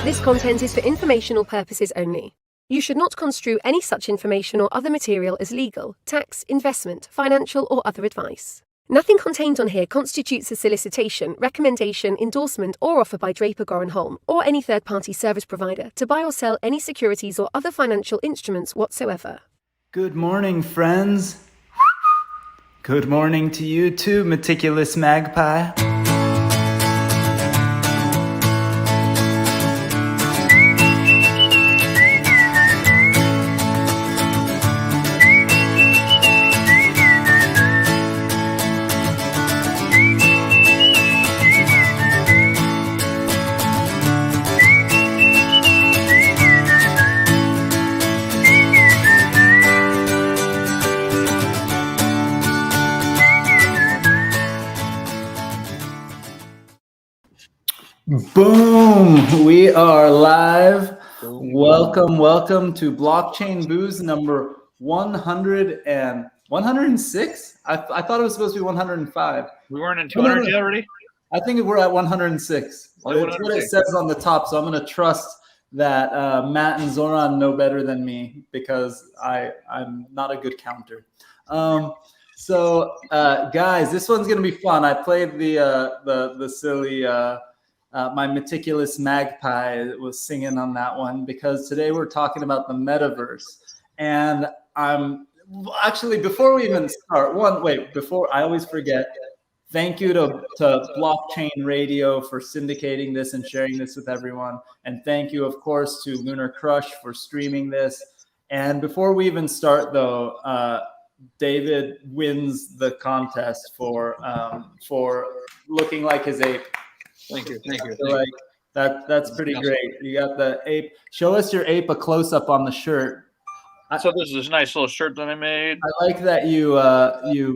This content is for informational purposes only. You should not construe any such information or other material as legal, tax, investment, financial, or other advice. Nothing contained on here constitutes a solicitation, recommendation, endorsement, or offer by Draper Goren Holm or any third-party service provider to buy or sell any securities or other financial instruments whatsoever. Good morning, friends. Good morning to you too, meticulous magpie. Boom! We are live. Welcome to Blockchain Booze number 106. I thought it was supposed to be 105. We weren't in 200 yet already? I think we're at 106. That's what it says on the top, so I'm going to trust that Matt and Zoran know better than me because I'm not a good counter. So guys, this one's going to be fun. I played the silly... my meticulous magpie was singing on that one because today we're talking about the metaverse. And I'm actually, before we even start, before I always forget, thank you to Blockchain Radio for syndicating this and sharing this with everyone. And thank you, of course, to Lunar Crush for streaming this. And before we even start, though, David wins the contest for looking like his ape. Thank you. Like that's pretty great. You got the ape. Show us your ape, a close up on the shirt. So this is a nice little shirt that I made. I like that you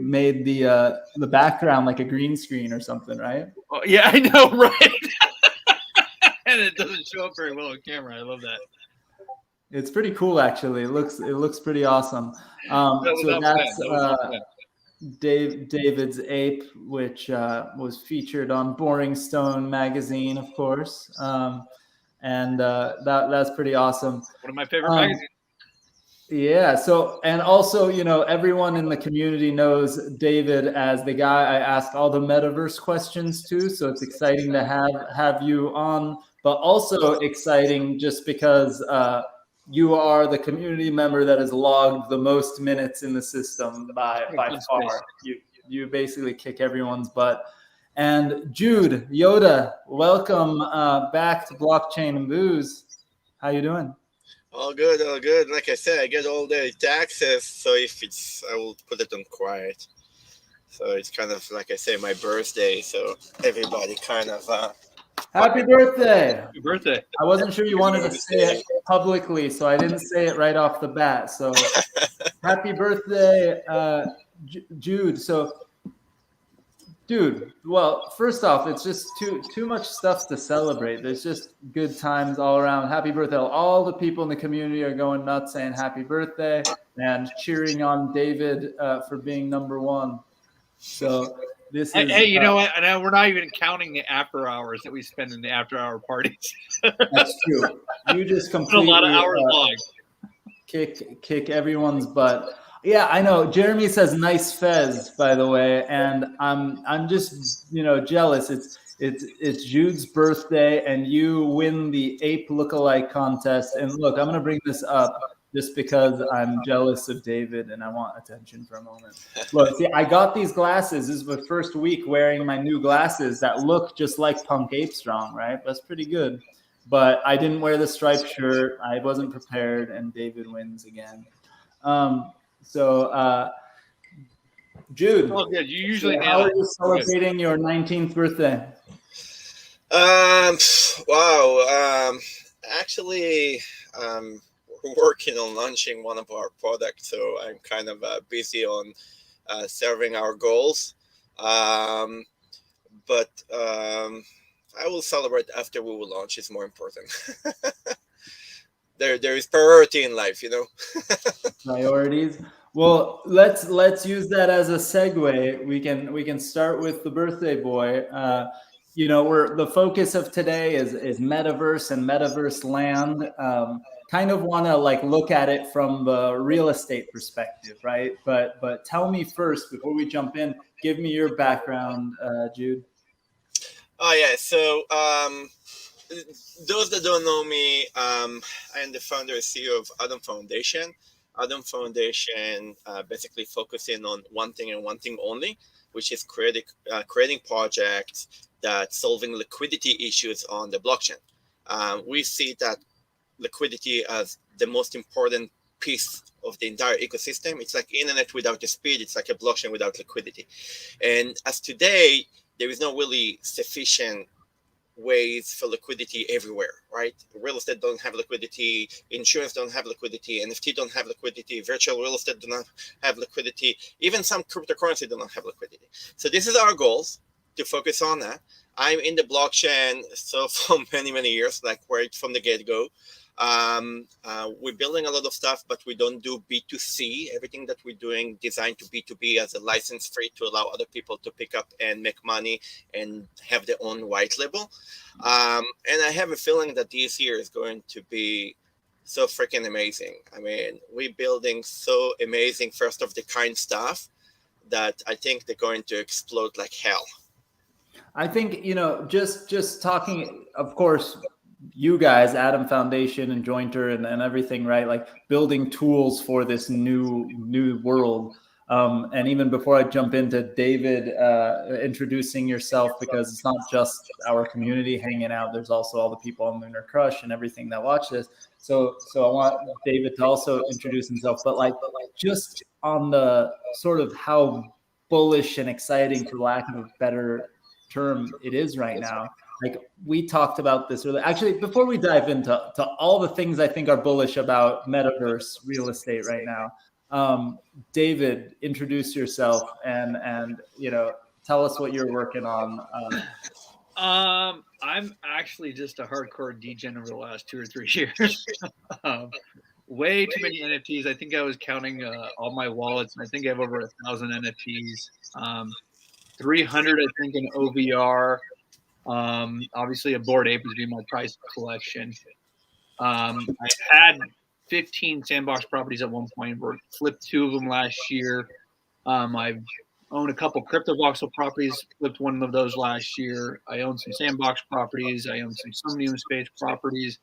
made the background like a green screen or something, right? Oh, yeah, I know, right? And it doesn't show up very well on camera. I love that. It's pretty cool, actually. It looks pretty awesome. So that's David's ape, which was featured on Boring Stone magazine, of course, and that's pretty awesome. One of my favorite magazines. Yeah. So, and also, everyone in the community knows David as the guy I ask all the metaverse questions to. So it's exciting to have you on, but also exciting just because you are the community member that has logged the most minutes in the system by far. You basically kick everyone's butt. And Jude, Yoda, welcome back to Blockchain and Booze. How you doing? All good. Like I said, I get all the taxes, so I will put it on quiet. So it's kind of, like I say, my birthday, so everybody kind of... Happy birthday! Happy birthday! I wasn't sure you wanted to say it publicly, so I didn't say it right off the bat. So, happy birthday, Jude. So, dude. Well, first off, it's just too much stuff to celebrate. There's just good times all around. Happy birthday! All the people in the community are going nuts, saying happy birthday and cheering on David for being number one. So. Hey, you know what? And we're not even counting the after hours that we spend in the after hour parties. That's true. You just completely a lot of hours long. Kick everyone's butt. Yeah, I know. Jeremy says nice fez, by the way, and I'm just jealous. It's Jude's birthday, and you win the ape lookalike contest. And look, I'm gonna bring this up just because I'm jealous of David and I want attention for a moment. Look, see, I got these glasses. This is my first week wearing my new glasses that look just like Punk Ape Strong, right? That's pretty good. But I didn't wear the striped shirt. I wasn't prepared, and David wins again. Jude, well, yeah, you usually how are you celebrating your 19th birthday? Wow. Actually, working on launching one of our products, so I'm kind of busy on serving our goals. But I will celebrate after we will launch. It's more important. There is priority in life, Priorities. Well, let's use that as a segue. We can start with the birthday boy. the focus of today is metaverse and metaverse land. Kind of want to like look at it from the real estate perspective, right? But tell me first, before we jump in, give me your background, Jude. Oh yeah, so those that don't know me, I am the founder and CEO of Adam Foundation. Adam Foundation basically focusing on one thing and one thing only, which is creating projects that solving liquidity issues on the blockchain. We see that liquidity as the most important piece of the entire ecosystem. It's like internet without the speed. It's like a blockchain without liquidity. And as today, there is no really sufficient ways for liquidity everywhere, right? Real estate don't have liquidity, insurance don't have liquidity, NFT don't have liquidity, virtual real estate do not have liquidity, even some cryptocurrency do not have liquidity. So this is our goals, to focus on that. I'm in the blockchain so for many years, like right from the get-go. We're building a lot of stuff, but we don't do B2C. Everything that we're doing designed to B2B as a license free to allow other people to pick up and make money and have their own white label. And I have a feeling that this year is going to be so freaking amazing. I mean, we're building so amazing first of the kind stuff that I think they're going to explode like hell. I think, just talking, of course, you guys, Adam Foundation and Jointer and everything, right? Like building tools for this new world. And even before I jump into David, introducing yourself, because it's not just our community hanging out. There's also all the people on Lunar Crush and everything that watch this. So I want David to also introduce himself, but like just on the sort of how bullish and exciting, for lack of a better term, it is right now. Like we talked about this earlier. Actually, before we dive into all the things I think are bullish about metaverse real estate right now, David, introduce yourself and tell us what you're working on. I'm actually just a hardcore degen over the last 2 or 3 years. Way too many NFTs. I think I was counting all my wallets, and I think I have over 1,000 NFTs. 300, I think, in OVR. Obviously, a Bored Ape is doing my price collection. I had 15 sandbox properties at one point. Flipped 2 of them last year. I've owned a couple crypto voxel properties. Flipped one of those last year. I own some sandbox properties. I own some Somnium Space properties.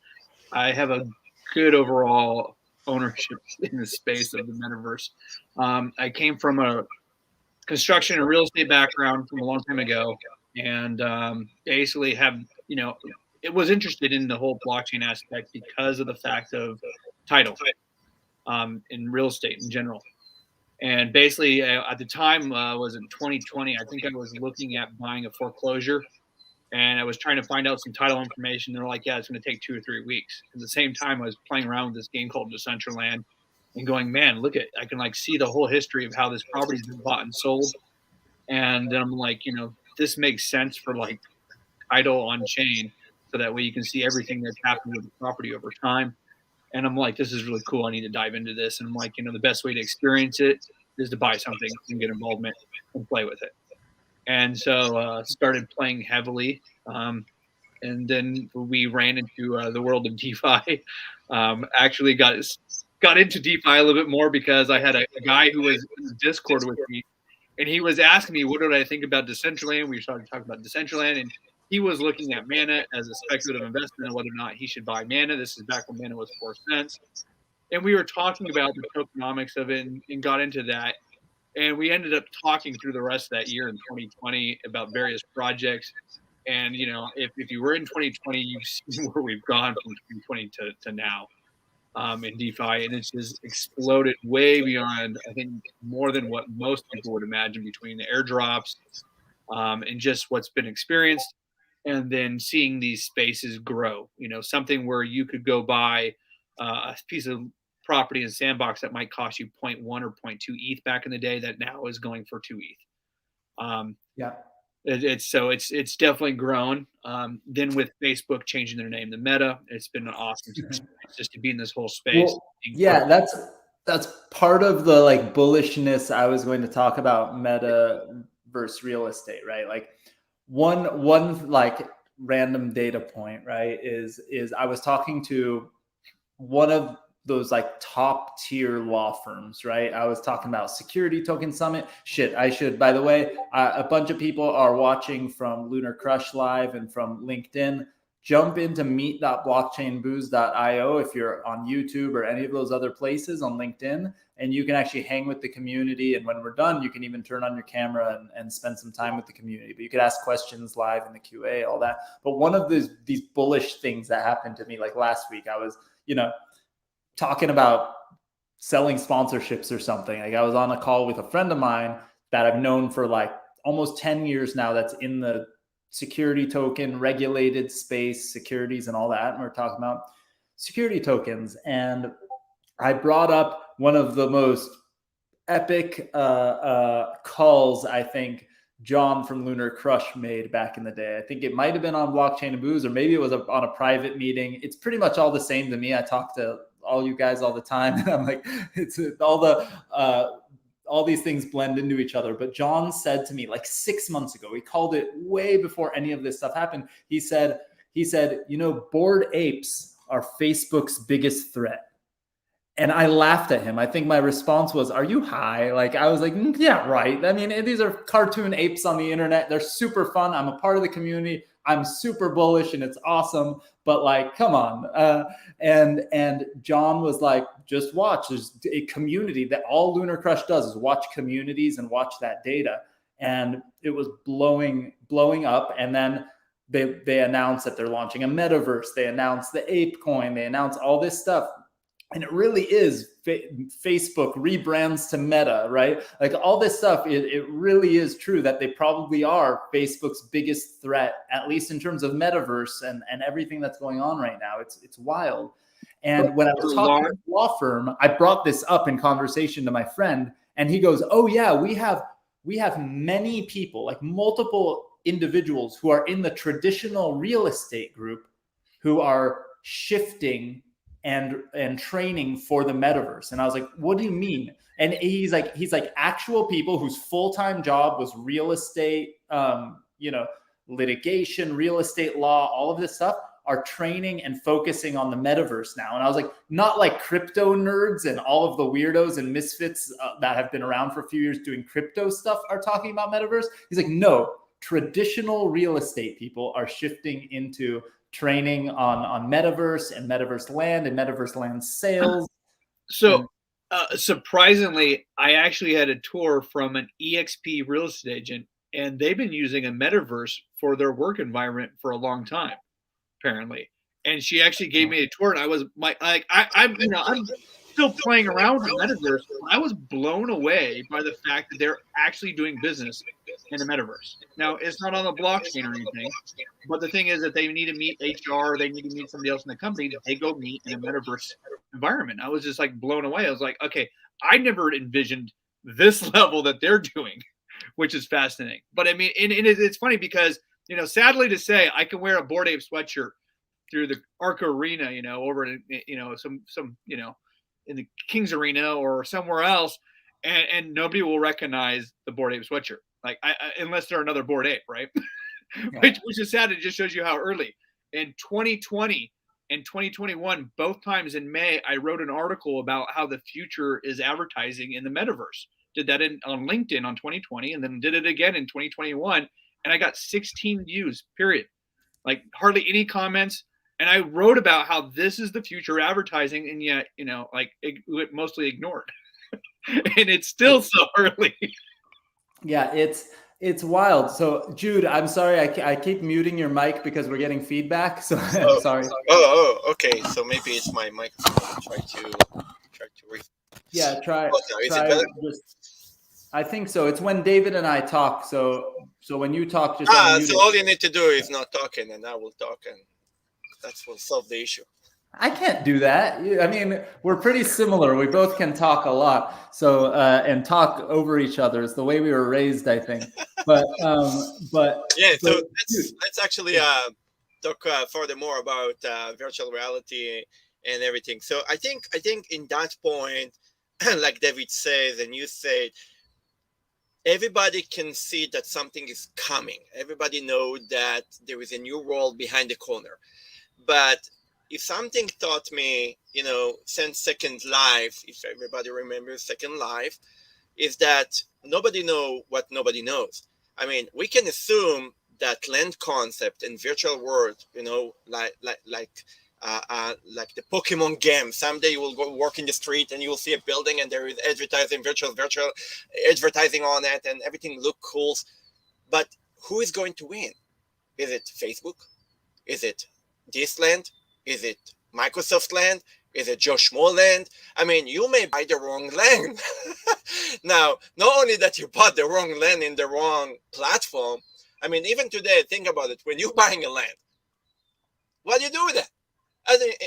I have a good overall ownership in the space of the metaverse. I came from a construction and real estate background from a long time ago, and basically have, it was interested in the whole blockchain aspect because of the fact of title in real estate in general. And basically at the time was in 2020, I think I was looking at buying a foreclosure, and I was trying to find out some title information. They're like, yeah, it's going to take 2 or 3 weeks. At the same time, I was playing around with this game called Decentraland and going, man, look at, I can like see the whole history of how this property's been bought and sold. And then I'm like, this makes sense for like title on chain, so that way you can see everything that's happened with the property over time. And I'm like, this is really cool. I need to dive into this. And I'm like, the best way to experience it is to buy something and get involvement and play with it. And so started playing heavily. And then we ran into the world of DeFi. Actually got into DeFi a little bit more because I had a guy who was in Discord with me, and he was asking me, what did I think about Decentraland? We started talking about Decentraland, and he was looking at Mana as a speculative investment and whether or not he should buy Mana. This is back when Mana was 4 cents. And we were talking about the tokenomics of it and got into that. And we ended up talking through the rest of that year in 2020 about various projects. And, if you were in 2020, you've seen where we've gone from 2020 to now in DeFi. And it's just exploded way beyond, I think, more than what most people would imagine, between the airdrops and just what's been experienced. And then seeing these spaces grow, something where you could go buy a piece of property in Sandbox that might cost you 0.1 or 0.2 ETH back in the day, that now is going for 2 ETH. Yeah. It's definitely grown. Then with Facebook changing their name to Meta, it's been an awesome experience just to be in this whole space. Well, yeah, that's part of the like bullishness I was going to talk about meta versus real estate, right? Like one like random data point, right, is I was talking to one of those like top tier law firms, right? I was talking about Security Token Summit. Shit, I should, by the way, a bunch of people are watching from Lunar Crush Live and from LinkedIn. Jump into meet.blockchainbooze.io if you're on YouTube or any of those other places on LinkedIn, and you can actually hang with the community. And when we're done, you can even turn on your camera and spend some time with the community. But you could ask questions live in the QA, all that. But one of these bullish things that happened to me, like last week, I was, talking about selling sponsorships or something. Like I was on a call with a friend of mine that I've known for like almost 10 years now, that's in the security token regulated space, securities and all that. And we're talking about security tokens. And I brought up one of the most epic calls, I think, John from Lunar Crush made back in the day. I think it might have been on Blockchain and Booze, or maybe it was on a private meeting. It's pretty much all the same to me. I talk to all you guys all the time, and I'm like, it's all these things blend into each other. But John said to me like 6 months ago, he called it way before any of this stuff happened. He said, Bored apes are Facebook's biggest threat. And I laughed at him. I think my response was, are you high? Like, I was like, yeah, right. I mean, these are cartoon apes on the internet. They're super fun. I'm a part of the community. I'm super bullish and it's awesome. But like, come on. And John was like, just watch. There's a community that all Lunar Crush does is watch communities and watch that data. And it was blowing up. And then they announced that they're launching a metaverse. They announced the ape coin. They announced all this stuff. And it really is Facebook rebrands to Meta, right? Like all this stuff, it really is true that they probably are Facebook's biggest threat, at least in terms of metaverse and everything that's going on right now. It's wild. And when I was talking to the law firm, I brought this up in conversation to my friend, and he goes, oh yeah, we have many people, like multiple individuals who are in the traditional real estate group who are shifting and training for the metaverse. And I was like, what do you mean? And he's like actual people whose full-time job was real estate, litigation, real estate law, all of this stuff, are training and focusing on the metaverse now. And I was like, not like crypto nerds and all of the weirdos and misfits that have been around for a few years doing crypto stuff are talking about metaverse. He's like, no, traditional real estate people are shifting into training on metaverse and metaverse land and metaverse land sales. So surprisingly, I actually had a tour from an EXP real estate agent, and they've been using a metaverse for their work environment for a long time, apparently. And she actually gave me a tour, and I was I'm still playing around with the metaverse. I was blown away by the fact that they're actually doing business in the metaverse. Now, it's not on the blockchain or anything, but the thing is that they need to meet HR, they need to meet somebody else in the company that they go meet in a metaverse environment. I was just like blown away. I was like, okay, I never envisioned this level that they're doing, which is fascinating. But I mean, and it's funny because, sadly to say, I can wear a Bored Ape sweatshirt through the Arca Arena, over in, some in the Kings Arena or somewhere else, and nobody will recognize the Bored Ape sweatshirt, like unless they're another Bored Ape, right? Yeah. which is sad. It just shows you how early. In 2020 and 2021, both times in May, I wrote an article about how the future is advertising in the metaverse. Did that on LinkedIn on 2020, and then did it again in 2021, and I got 16 views, period. Like hardly any comments. And I wrote about how this is the future advertising, and yet, it mostly ignored. And it's still so early. Yeah, it's wild. So, Jude, I'm sorry, I keep muting your mic because we're getting feedback. So I'm sorry. Oh, okay. So maybe it's my microphone. Try to. Yeah, try. Is it better? I think so. It's when David and I talk. So when you talk, just so all you need to do is not talking, and I will talk, and that will solve the issue. I can't do that. I mean, we're pretty similar. We both can talk a lot. So and talk over each other is the way we were raised, I think. But yeah. So let's actually talk furthermore about virtual reality and everything. So I think in that point, like David says and you said, everybody can see that something is coming. Everybody know that there is a new world behind the corner. But if something taught me, since Second Life, if everybody remembers Second Life, is that nobody know what nobody knows. I mean, we can assume that land concept and virtual world, like the Pokemon game. Someday you will go walk in the street and you will see a building and there is advertising, virtual advertising on it, and everything look cool. But who is going to win? Is it Facebook? Is it this land? Is it Microsoft land? Is it Joe Schmo land? I mean, you may buy the wrong land. Now, not only that you bought the wrong land in the wrong platform, I mean, even today, think about it. When you're buying a land, what do you do with it?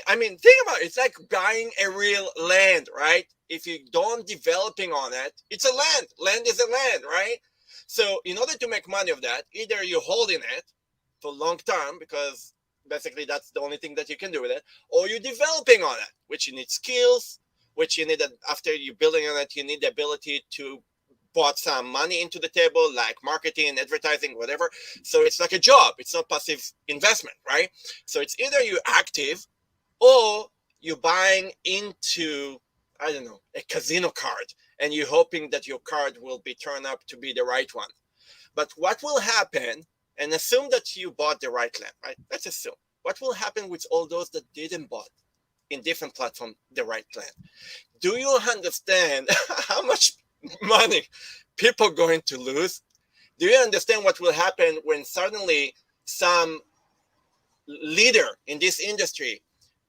I mean, think about it. It's like buying a real land, right? If you don't developing on it, it's a land. Land is a land, right? So in order to make money of that, either you're holding it for long term, because basically that's the only thing that you can do with it, or you're developing on it, which you need skills, which you need after you're building on it, you need the ability to put some money into the table, like marketing, advertising, whatever. So it's like a job. It's not passive investment, right? So it's either you're active or you're buying into, I don't know, a casino card, and you're hoping that your card will be turned up to be the right one. But what will happen, and assume that you bought the right land, right? Let's assume. What will happen with all those that didn't bought in different platforms the right land? Do you understand how much money people are going to lose? Do you understand what will happen when suddenly some leader in this industry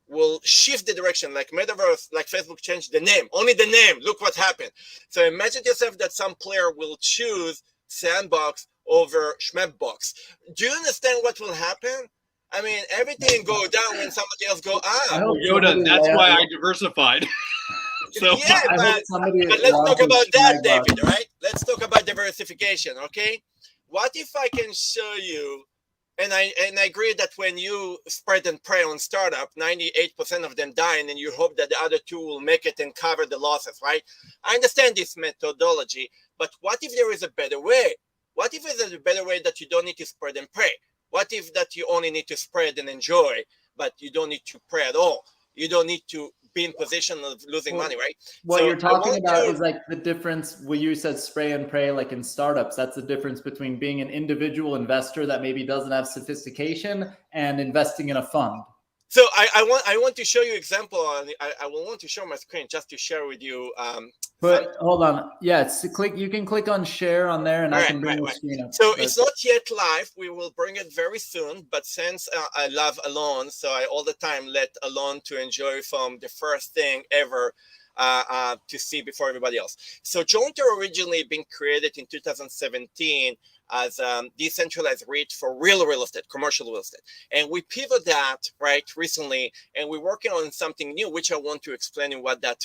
will shift the direction, like metaverse, like Facebook changed the name, only the name, look what happened. So imagine yourself that some player will choose Sandbox over Schmebbox. Do you understand what will happen? I mean, everything go down when somebody else go up. Yoda, that's why I diversified. So yeah, but let's talk about that, David, right? Let's talk about diversification, okay? What if I can show you, and I agree that when you spread and pray on startup, 98% of them die, and then you hope that the other two will make it and cover the losses, right? I understand this methodology, but what if there is a better way? What if there's a better way that you don't need to spread and pray? What if that you only need to spread and enjoy, but you don't need to pray at all? You don't need to be in position of losing money, right? What you're talking about is like the difference where you said spray and pray, like in startups. That's the difference between being an individual investor that maybe doesn't have sophistication and investing in a fund. So I want to show you example. I will want to show my screen just to share with you. But hold on, you can click on share on there, and I can bring the screen up. So it's not yet live. We will bring it very soon. But since I love Alon, so I all the time let Alon to enjoy from the first thing ever to see before everybody else. So Jointer originally been created in 2017 as decentralized REIT for real estate, commercial real estate. And we pivot that right recently, and we're working on something new, which I want to explain in what that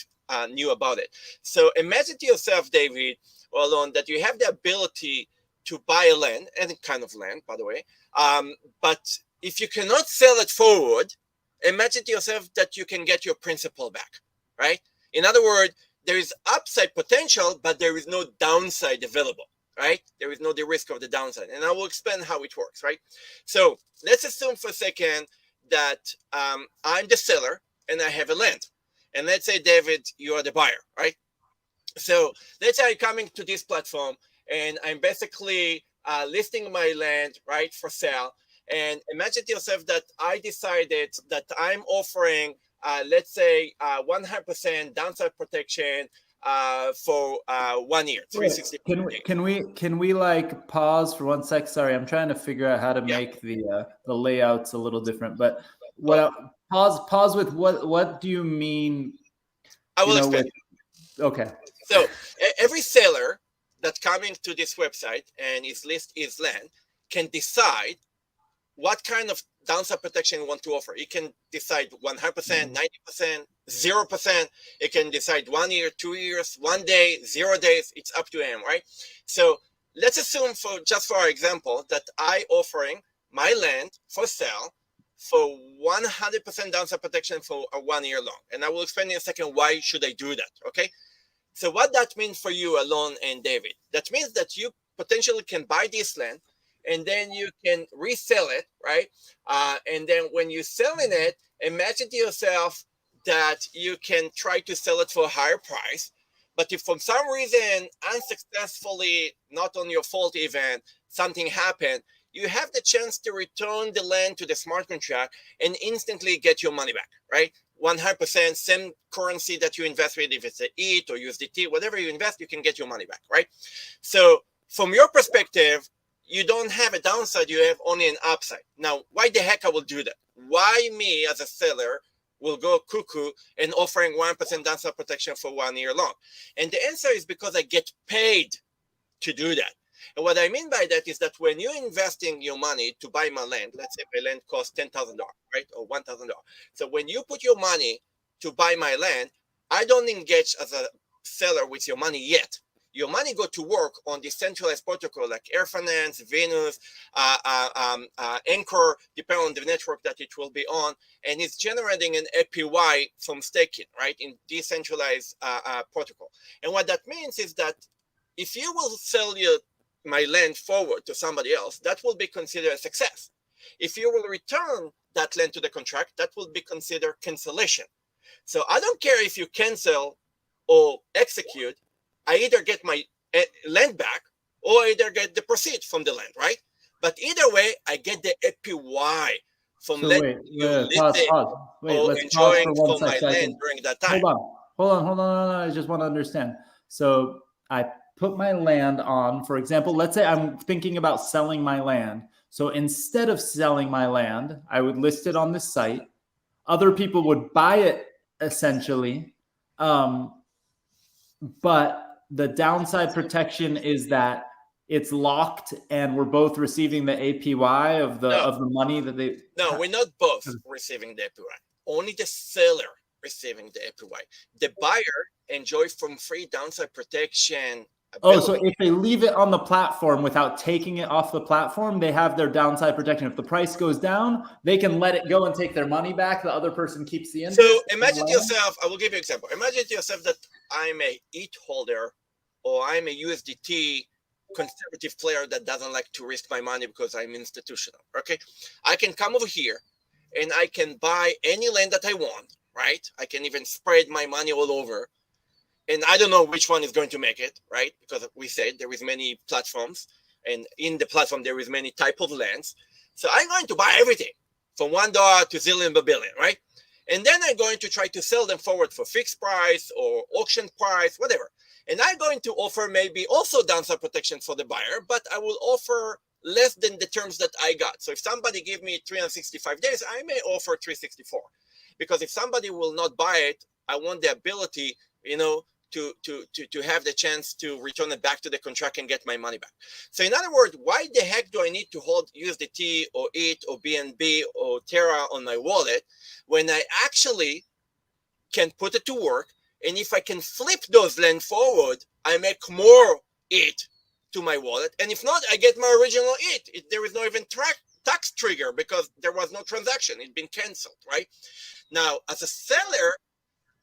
new about it. So imagine to yourself, David, or Alon, that you have the ability to buy a land, any kind of land, by the way. But if you cannot sell it forward, imagine to yourself that you can get your principal back, right? In other words, there is upside potential, but there is no downside available, right? There is no the risk of the downside. And I will explain how it works, right? So let's assume for a second that I'm the seller and I have a land. And let's say, David, you are the buyer, right? So let's say I'm coming to this platform and I'm basically listing my land, right, for sale. And imagine to yourself that I decided that I'm offering, let's say, 100% downside protection for 1 year, 360. Can we like pause for 1 sec? Sorry, I'm trying to figure out how to make the layouts a little different. But pause with what do you mean? I will explain. Okay. So every seller that coming to this website and is list his land can decide what kind of downside protection you want to offer. You can decide 100%, 90%, 0%. You can decide 1 year, 2 years, 1 day, 0 days. It's up to him, right? So let's assume for our example that I offering my land for sale for 100% downside protection for a 1 year long. And I will explain in a second why should I do that, okay? So what that means for you, Alon and David, that means that you potentially can buy this land and then you can resell it, right? And then when you're selling it, imagine to yourself that you can try to sell it for a higher price. But if for some reason, unsuccessfully, not on your fault even, something happened, you have the chance to return the land to the smart contract and instantly get your money back, right? 100% same currency that you invest with, if it's a ETH or USDT, whatever you invest, you can get your money back, right? So from your perspective, you don't have a downside, you have only an upside. Now, why the heck I will do that? Why me as a seller will go cuckoo and offering 1% downside protection for 1 year long? And the answer is because I get paid to do that. And what I mean by that is that when you're investing your money to buy my land, let's say my land costs $10,000, right? Or $1,000. So when you put your money to buy my land, I don't engage as a seller with your money yet. Your money go to work on decentralized protocol like Air Finance, Venus, Anchor, depending on the network that it will be on, and it's generating an APY from staking, right, in decentralized protocol. And what that means is that if you will sell my land forward to somebody else, that will be considered a success. If you will return that land to the contract, that will be considered cancellation. So I don't care if you cancel or execute, I either get my land back or either get the proceeds from the land, right? But either way, I get the APY from So letting you live pause. Wait, or let's pause for enjoying one from my second. land during that time. Hold on. I just want to understand. So I put my land on, for example, let's say I'm thinking about selling my land. So instead of selling my land, I would list it on this site. Other people would buy it essentially. But the downside protection is that it's locked and we're both receiving the APY of the money that they. No, we're not both receiving the APY. Only the seller receiving the APY. The buyer enjoy from free downside protection. Oh, so if they leave it on the platform without taking it off the platform, they have their downside protection. If the price goes down, they can let it go and take their money back. The other person keeps the interest. So imagine to yourself, I will give you an example. Imagine to yourself that I'm a ETH holder or I'm a USDT conservative player that doesn't like to risk my money because I'm institutional. Okay. I can come over here and I can buy any land that I want, right? I can even spread my money all over. And I don't know which one is going to make it, right? Because we said there is many platforms, and in the platform there is many type of lands. So I'm going to buy everything from $1 to zillion billion, right? And then I'm going to try to sell them forward for fixed price or auction price, whatever. And I'm going to offer maybe also downside protection for the buyer, but I will offer less than the terms that I got. So if somebody give me 365 days, I may offer 364. Because if somebody will not buy it, I want the ability, to have the chance to return it back to the contract and get my money back. So in other words, why the heck do I need to hold USDT or ETH or BNB or Terra on my wallet when I actually can put it to work? And if I can flip those land forward, I make more ETH to my wallet. And if not, I get my original ETH. There is no even tax trigger because there was no transaction. It's been canceled, right? Now, as a seller,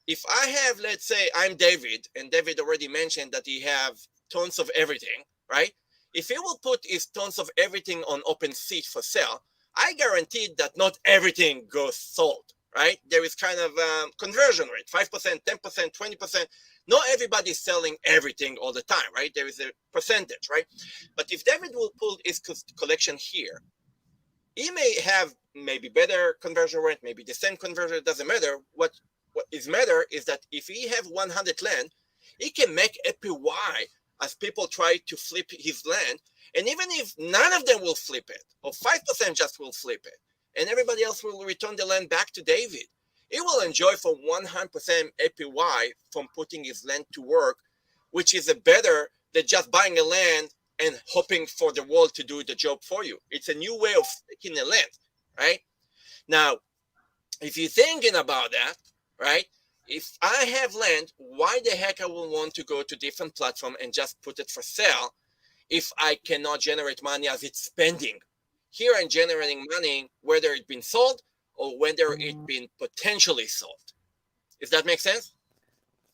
if I have, let's say I'm David, and David already mentioned that he have tons of everything, right? If he will put his tons of everything on OpenSea for sale, I guarantee that not everything goes sold, right? There is kind of conversion rate, 5%, 10%, 20%. Not everybody is selling everything all the time, right? There is a percentage, right? But if David will pull his collection here, he may have maybe better conversion rate, maybe the same conversion, it doesn't matter. What is matter is that if he have 100 land, he can make APY as people try to flip his land. And even if none of them will flip it, or 5% just will flip it, and everybody else will return the land back to David, he will enjoy from 100% APY from putting his land to work, which is better than just buying a land and hoping for the world to do the job for you. It's a new way of taking the land, right? Now, if you're thinking about that, right? If I have land, why the heck I will want to go to different platform and just put it for sale if I cannot generate money as it's spending? Here I'm generating money whether it's been sold or whether it's been potentially sold. Does that make sense?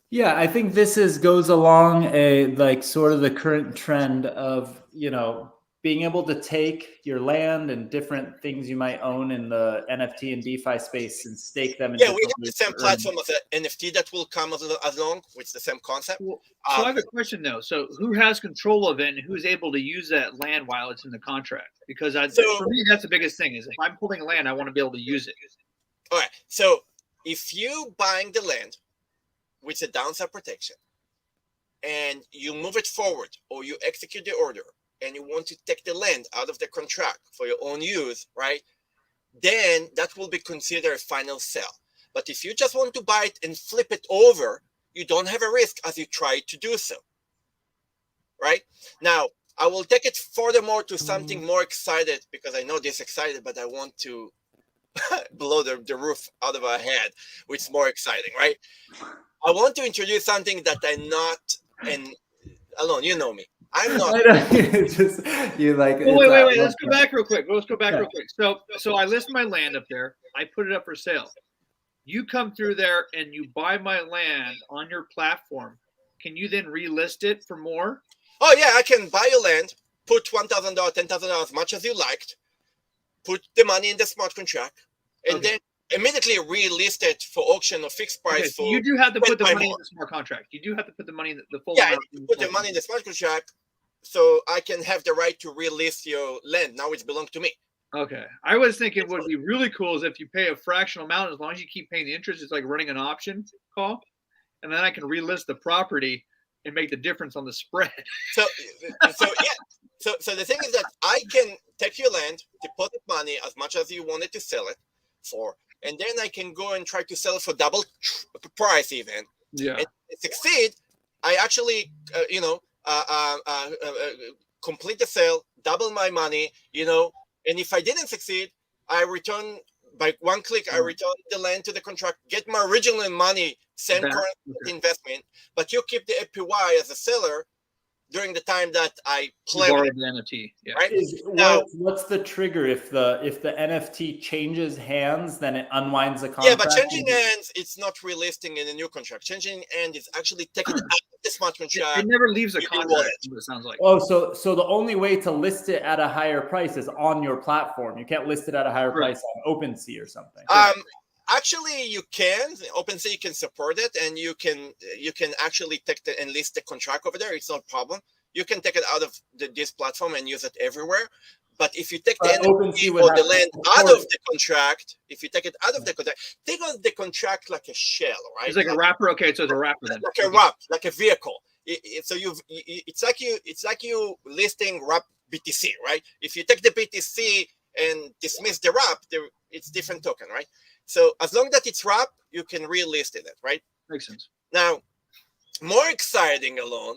Yeah, I think this goes along a like sort of the current trend of, being able to take your land and different things you might own in the NFT and DeFi space and stake them in Yeah, we different have the ways same to earn. platform of the NFT that will come along with the same concept. Well, so I have a question though. So who has control of it and who's able to use that land while it's in the contract? Because for me, that's the biggest thing is if I'm holding land, I want to be able to use it. All right. So if you buying the land with the downside protection and you move it forward or you execute the order and you want to take the land out of the contract for your own use, right? Then that will be considered a final sale. But if you just want to buy it and flip it over, you don't have a risk as you try to do so, right? Now, I will take it furthermore to something more excited because I know this excited, but I want to blow the roof out of our head, which is more exciting, right? I want to introduce something that I'm not, and Alon, you know me. I'm not. I know. It's just you like. Well, wait. Let's go back real quick. Real quick. So I list my land up there. I put it up for sale. You come through there and you buy my land on your platform. Can you then relist it for more? Oh yeah, I can buy your land, put $1,000, $10,000, as much as you liked, put the money in the smart contract, and then immediately relist it for auction or fixed price. Okay, so you do have to put the money in the smart contract. You do have to put the money in the full amount. Yeah, put the money in the smart contract, so I can have the right to relist your land. Now it belongs to me. Okay, I was thinking what would be really cool is if you pay a fractional amount, as long as you keep paying the interest, it's like running an option call, and then I can relist the property and make the difference on the spread. So the thing is that I can take your land, deposit money as much as you wanted to sell it for, and then I can go and try to sell it for double price even. Yeah. And if I succeed, I actually, complete the sale, double my money, and if I didn't succeed, I return by one click, I return the land to the contract, get my original money, same current investment, but you keep the APY as a seller during the time that I play with the NFT. Yeah. Right? What's the trigger if the NFT changes hands, then it unwinds the contract? Yeah, but changing hands, it's not relisting in a new contract. Changing hands is actually taking out of the smart contract. It never leaves a contract. It sounds like. Oh, so the only way to list it at a higher price is on your platform. You can't list it at a higher price on OpenSea or something. Actually, you can. OpenSea can support it, and you can actually take and list the contract over there. It's not a problem. You can take it out of this platform and use it everywhere. But if you take the NFT or the land out of the contract, if you take it out of the contract, think of the contract like a shell, right? It's like a wrapper. Okay, so it's a wrapper then. Like a wrap, like a vehicle. It's like you listing wrap BTC, right? If you take the BTC and dismiss the wrap, it's different token, right? So as long as it's wrapped, you can relist it, right? Makes sense. Now, more exciting, Alon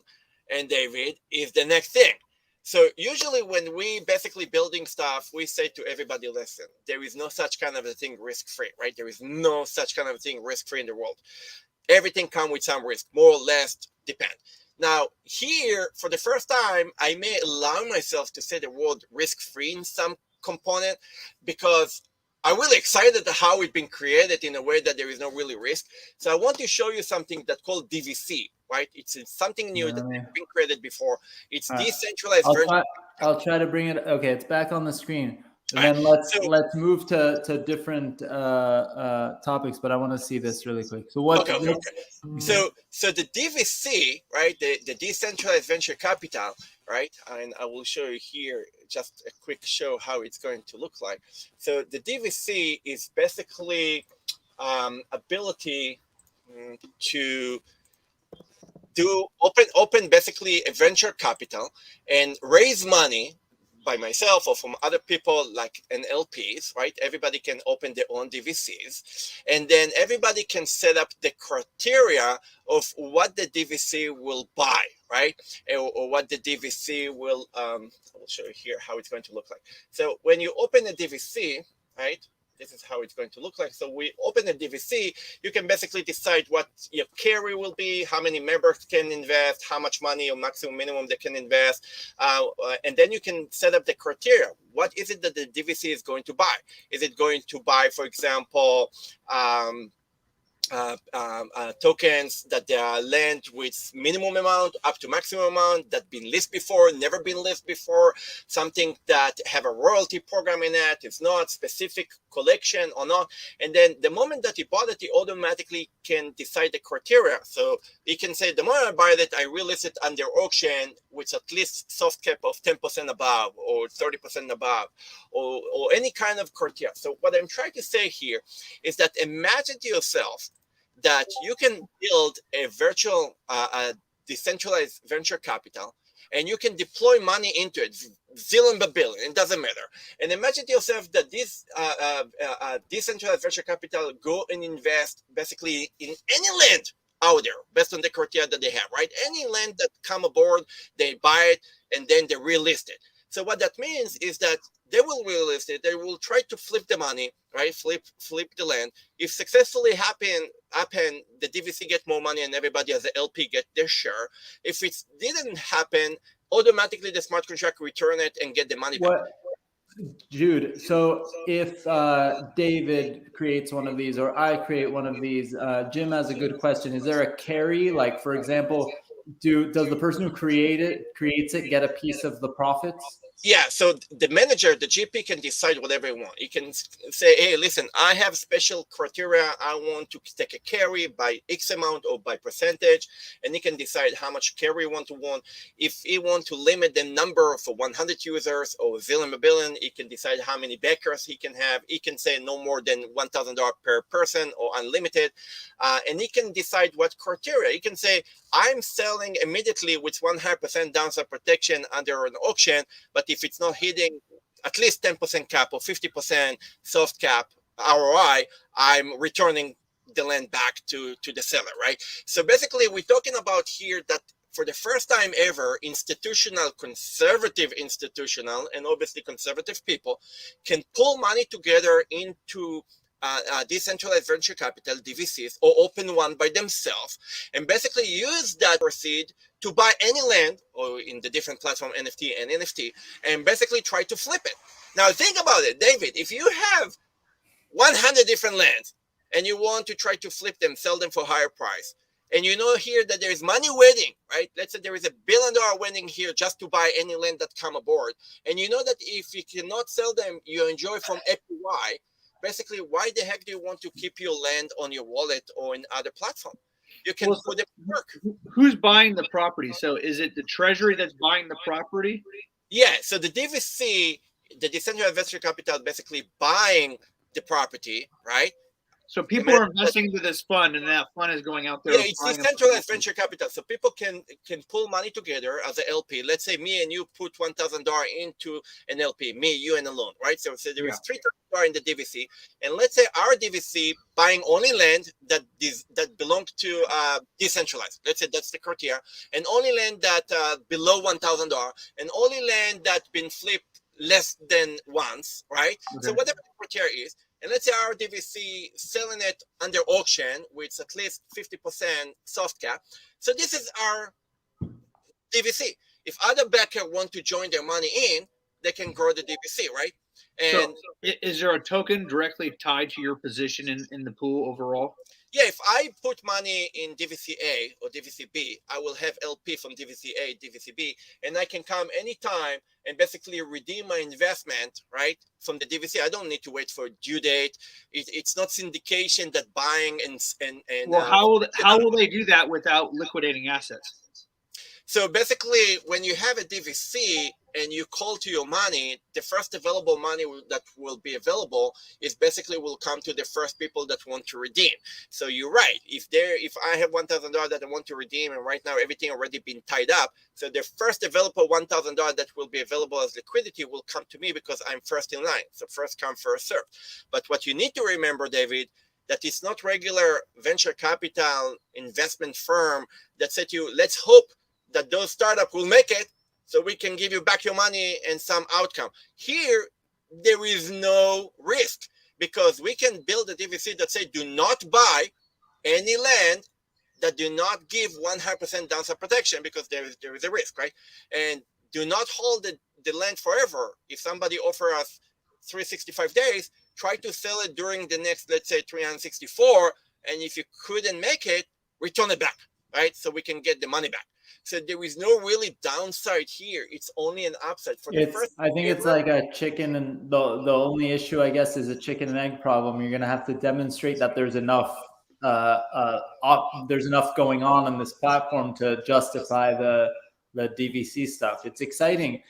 and David, is the next thing. So usually when we basically building stuff, we say to everybody, listen, there is no such kind of a thing risk-free, right? There is no such kind of a thing risk-free in the world. Everything comes with some risk, more or less depend. Now, here, for the first time, I may allow myself to say the word risk-free in some component because I'm really excited at how it's been created in a way that there is no really risk. So I want to show you something that's called DVC, right? It's something new that has been created before. It's decentralized version. I'll try to bring it. Okay, it's back on the screen. And then let's move to different topics, but I want to see this really quick. So what? Okay. So the DVC, right? The decentralized venture capital, right? And I will show you here just a quick show how it's going to look like. So the DVC is basically ability to do open basically a venture capital and raise money by myself or from other people like an LPs, right? Everybody can open their own DVCs, and then everybody can set up the criteria of what the DVC will buy, right? Or what the DVC will, I will show you here how it's going to look like. So when you open a DVC, right? This is how it's going to look like. So we open a DVC, you can basically decide what your carry will be, how many members can invest, how much money or maximum minimum they can invest. And then you can set up the criteria. What is it that the DVC is going to buy? Is it going to buy, for example, tokens that they are lent with minimum amount up to maximum amount that been listed before, never been listed before, something that have a royalty program in it, it's not specific collection or not. And then the moment that he bought it, he automatically can decide the criteria. So he can say, the moment I buy it, I relist it under auction with at least soft cap of 10% above or 30% above or any kind of criteria. So what I'm trying to say here is that imagine to yourself that you can build a virtual, decentralized venture capital, and you can deploy money into it, zillion by billion, it doesn't matter. And imagine to yourself that this decentralized venture capital go and invest basically in any land out there based on the criteria that they have, right? Any land that come aboard, they buy it and then they relist it. So what that means is that they will relist it. They will try to flip the money, right? Flip the land. If successfully happen, the DVC get more money and everybody as the LP get their share. If it didn't happen, automatically the smart contract return it and get the money back. Jude, so if David creates one of these or I create one of these, Jim has a good question. Is there a carry? Like, for example, does the person who creates it get a piece of the profits? Yeah, so the manager, the GP can decide whatever he wants. He can say, hey, listen, I have special criteria. I want to take a carry by X amount or by percentage. And he can decide how much carry he want. If he want to limit the number for 100 users or zillion billion, he can decide how many backers he can have. He can say no more than $1,000 per person or unlimited. And he can decide what criteria. He can say, I'm selling immediately with 100% downside protection under an auction, but if it's not hitting at least 10% cap or 50% soft cap ROI, I'm returning the land back to the seller, right? So basically, we're talking about here that for the first time ever, conservative institutional, and obviously conservative people can pull money together into decentralized venture capital, DVCs, or open one by themselves, and basically use that proceed to buy any land, or in the different platform, NFT and NFT, and basically try to flip it. Now think about it, David, if you have 100 different lands, and you want to try to flip them, sell them for higher price, and you know here that there is money waiting, right? Let's say there is $1 billion waiting here just to buy any land that come aboard, and you know that if you cannot sell them, you enjoy from APY. Basically, why the heck do you want to keep your land on your wallet or in other platform? You can put it to work. Who's buying the property? So is it the treasury that's buying the property? Yeah, so the DVC, the decentralized venture capital, basically buying the property, right? So people are investing into this fund, and that fund is going out there. Yeah, it's decentralized venture capital. So people can pull money together as an LP. Let's say me and you put $1,000 into an LP, me, you, and Alon, right? So there is $3,000 in the DVC, and let's say our DVC buying only land that belong to decentralized. Let's say that's the criteria, and only land that below $1,000, and only land that been flipped less than once, right? Okay. So whatever the criteria is. And let's say our DVC selling it under auction with at least 50% soft cap. So this is our DVC. If other backer want to join their money in, they can grow the DVC, right? And so is there a token directly tied to your position in the pool overall? Yeah, if I put money in DVC A or DVC B, I will have LP from DVC A, DVC B, and I can come anytime and basically redeem my investment, right, from the DVC. I don't need to wait for due date. It's not syndication that buying and well, how will they do that without liquidating assets? So basically, when you have a DVC and you call to your money, the first available money that will be available is basically will come to the first people that want to redeem. So you're right. If I have $1,000 that I want to redeem, and right now everything already been tied up, so the first available $1,000 that will be available as liquidity will come to me because I'm first in line. So first come, first served. But what you need to remember, David, that it's not regular venture capital investment firm that said to you, let's hope that those startups will make it so we can give you back your money and some outcome. Here, there is no risk because we can build a DVC that say do not buy any land that do not give 100% downside protection because there is a risk, right? And do not hold the land forever. If somebody offers us 365 days, try to sell it during the next, let's say, 364 and if you couldn't make it, return it back, right? So we can get the money back. So there is no really downside here. It's only an upside for the first. I think it's like a chicken, and the only issue, I guess, is a chicken and egg problem. You're going to have to demonstrate that there's enough going on this platform to justify the DVC stuff. It's exciting.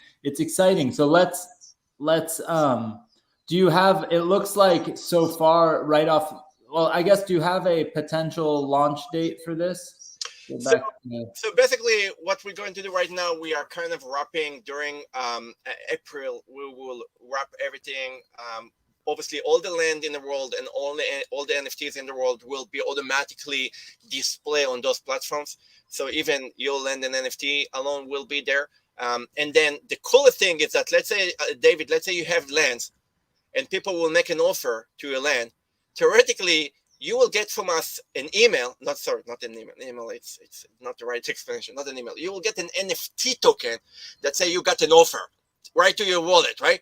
So let's do you have, it looks like so far right off, well, I guess, do you have a potential launch date for this? So basically what we're going to do right now, we are kind of wrapping during April. We will wrap everything. Obviously all the land in the world and all the NFTs in the world will be automatically displayed on those platforms. So even your land and NFT alone will be there. And then the coolest thing is that, let's say, David, let's say you have lands and people will make an offer to your land. Theoretically, you will get from us an email, not an email. Email, it's not the right explanation, not an email. You will get an NFT token that say you got an offer right to your wallet, right?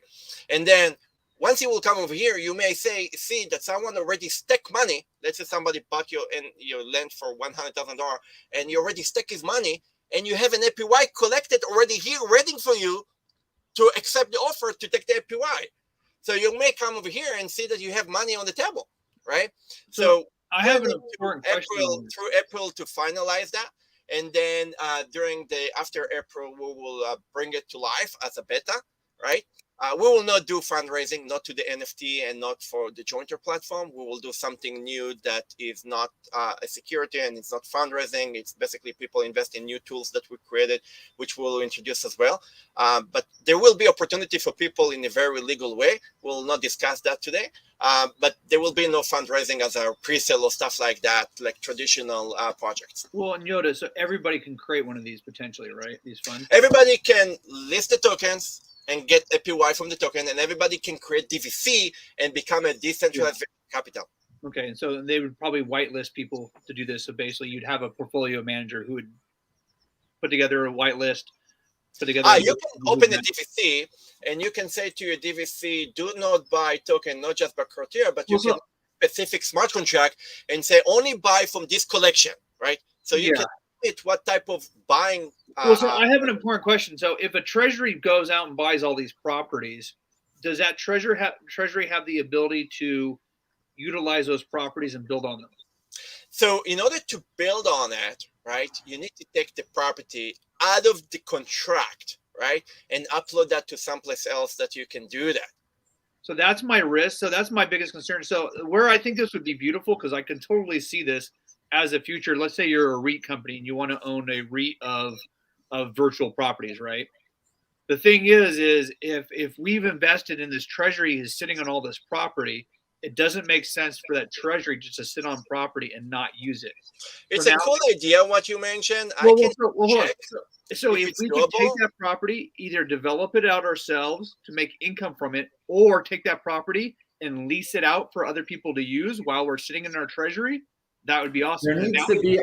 And then once you will come over here, you may see that someone already stuck money. Let's say somebody bought your land for $100,000 and you already stuck his money, and you have an APY collected already here waiting for you to accept the offer to take the APY. So you may come over here and see that you have money on the table, right? So I have an important question. Through April to finalize that. And then after April, we will bring it to life as a beta, right? We will not do fundraising, not to the NFT and not for the jointer platform. We will do something new that is not a security and it's not fundraising. It's basically people invest in new tools that we created, which we'll introduce as well. But there will be opportunity for people in a very legal way. We'll not discuss that today. But there will be no fundraising as a pre-sale or stuff like that, like traditional projects. Well, and Yoda, so everybody can create one of these potentially, right? These funds? Everybody can list the tokens and get APY from the token, and everybody can create DVC and become a decentralized capital. Okay, and so they would probably whitelist people to do this. So basically, you'd have a portfolio manager who would put together a whitelist, put together. You can open a DVC, and you can say to your DVC, do not buy token, not just by criteria, but you can specific smart contract and say only buy from this collection, right? So you can limit what type of buying. So I have an important question. So if a treasury goes out and buys all these properties, does that treasury have the ability to utilize those properties and build on them? So in order to build on it, right, you need to take the property out of the contract, right, and upload that to someplace else that you can do that. So that's my risk. So that's my biggest concern. So where I think this would be beautiful, because I can totally see this as a future. Let's say you're a REIT company and you want to own a REIT of virtual properties, right? The thing is if we've invested in this treasury is sitting on all this property, it doesn't make sense for that treasury just to sit on property and not use it. It's a cool idea what you mentioned. So if we can take that property, either develop it out ourselves to make income from it, or take that property and lease it out for other people to use while we're sitting in our treasury, that would be awesome. There needs to be,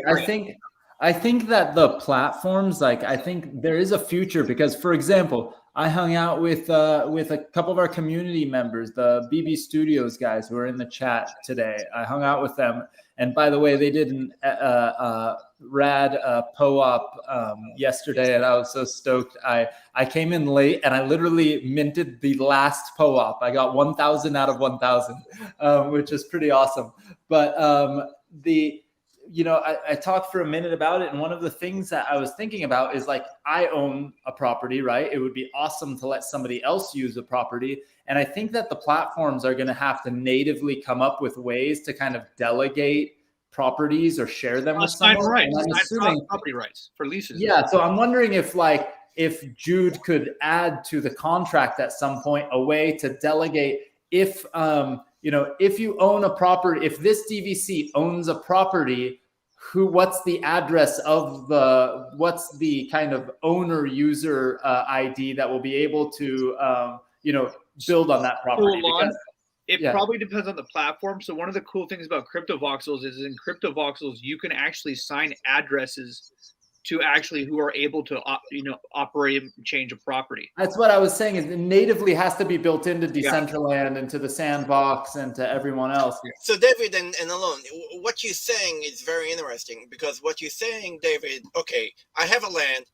I think that the platforms, I think there is a future, because, for example, I hung out with a couple of our community members, the BB Studios guys who are in the chat today. I hung out with them, and by the way, they did an rad PO-op yesterday, and I was so stoked. I came in late, and I literally minted the last PO-op. I got 1,000 out of 1,000, which is pretty awesome. But I talked for a minute about it. And one of the things that I was thinking about is, I own a property, right? It would be awesome to let somebody else use a property. And I think that the platforms are going to have to natively come up with ways to kind of delegate properties or share them with someone. Property rights for leases. Yeah. So I'm wondering if Jude could add to the contract at some point a way to delegate if you own a property, if this DVC owns a property, what's the address of what's the kind of owner user ID that will be able to, build on that property? It probably depends on the platform. So one of the cool things about CryptoVoxels is in CryptoVoxels, you can actually sign addresses to actually who are able to operate and change a property. That's what I was saying, is it natively has to be built into Decentraland and to the sandbox and to everyone else. So David and Alon, what you're saying is very interesting, because what you're saying, David, okay, I have a land,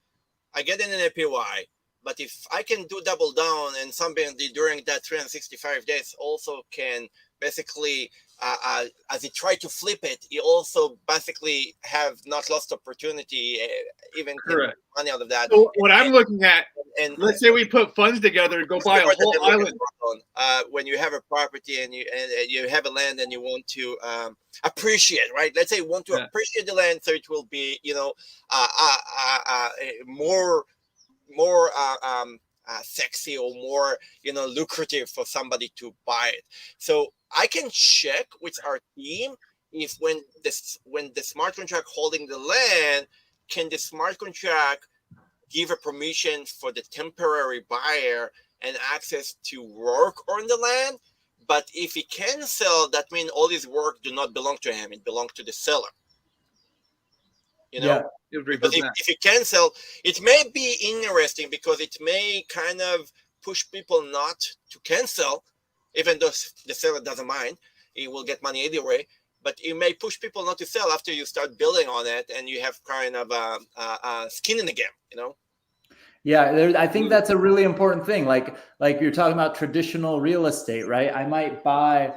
I get an APY, but if I can do double down and somebody during that 365 days also can basically, as he tried to flip it, he also basically have not lost opportunity, even money out of that. So what I'm looking at, and let's say we put funds together to go buy a whole island. When you have a property and you have a land and you want to appreciate, right? Let's say you want to appreciate the land, so it will be, more sexy or more lucrative for somebody to buy it. So I can check with our team if when the smart contract holding the land, can the smart contract give a permission for the temporary buyer and access to work on the land. But if he can sell, that means all his work do not belong to him, it belongs to the seller. Because if you can sell, it may be interesting because it may kind of push people not to cancel, even though the seller doesn't mind. He will get money either way. But it may push people not to sell after you start building on it and you have kind of skin in the game, Yeah, I think that's a really important thing. Like you're talking about traditional real estate, right? I might buy,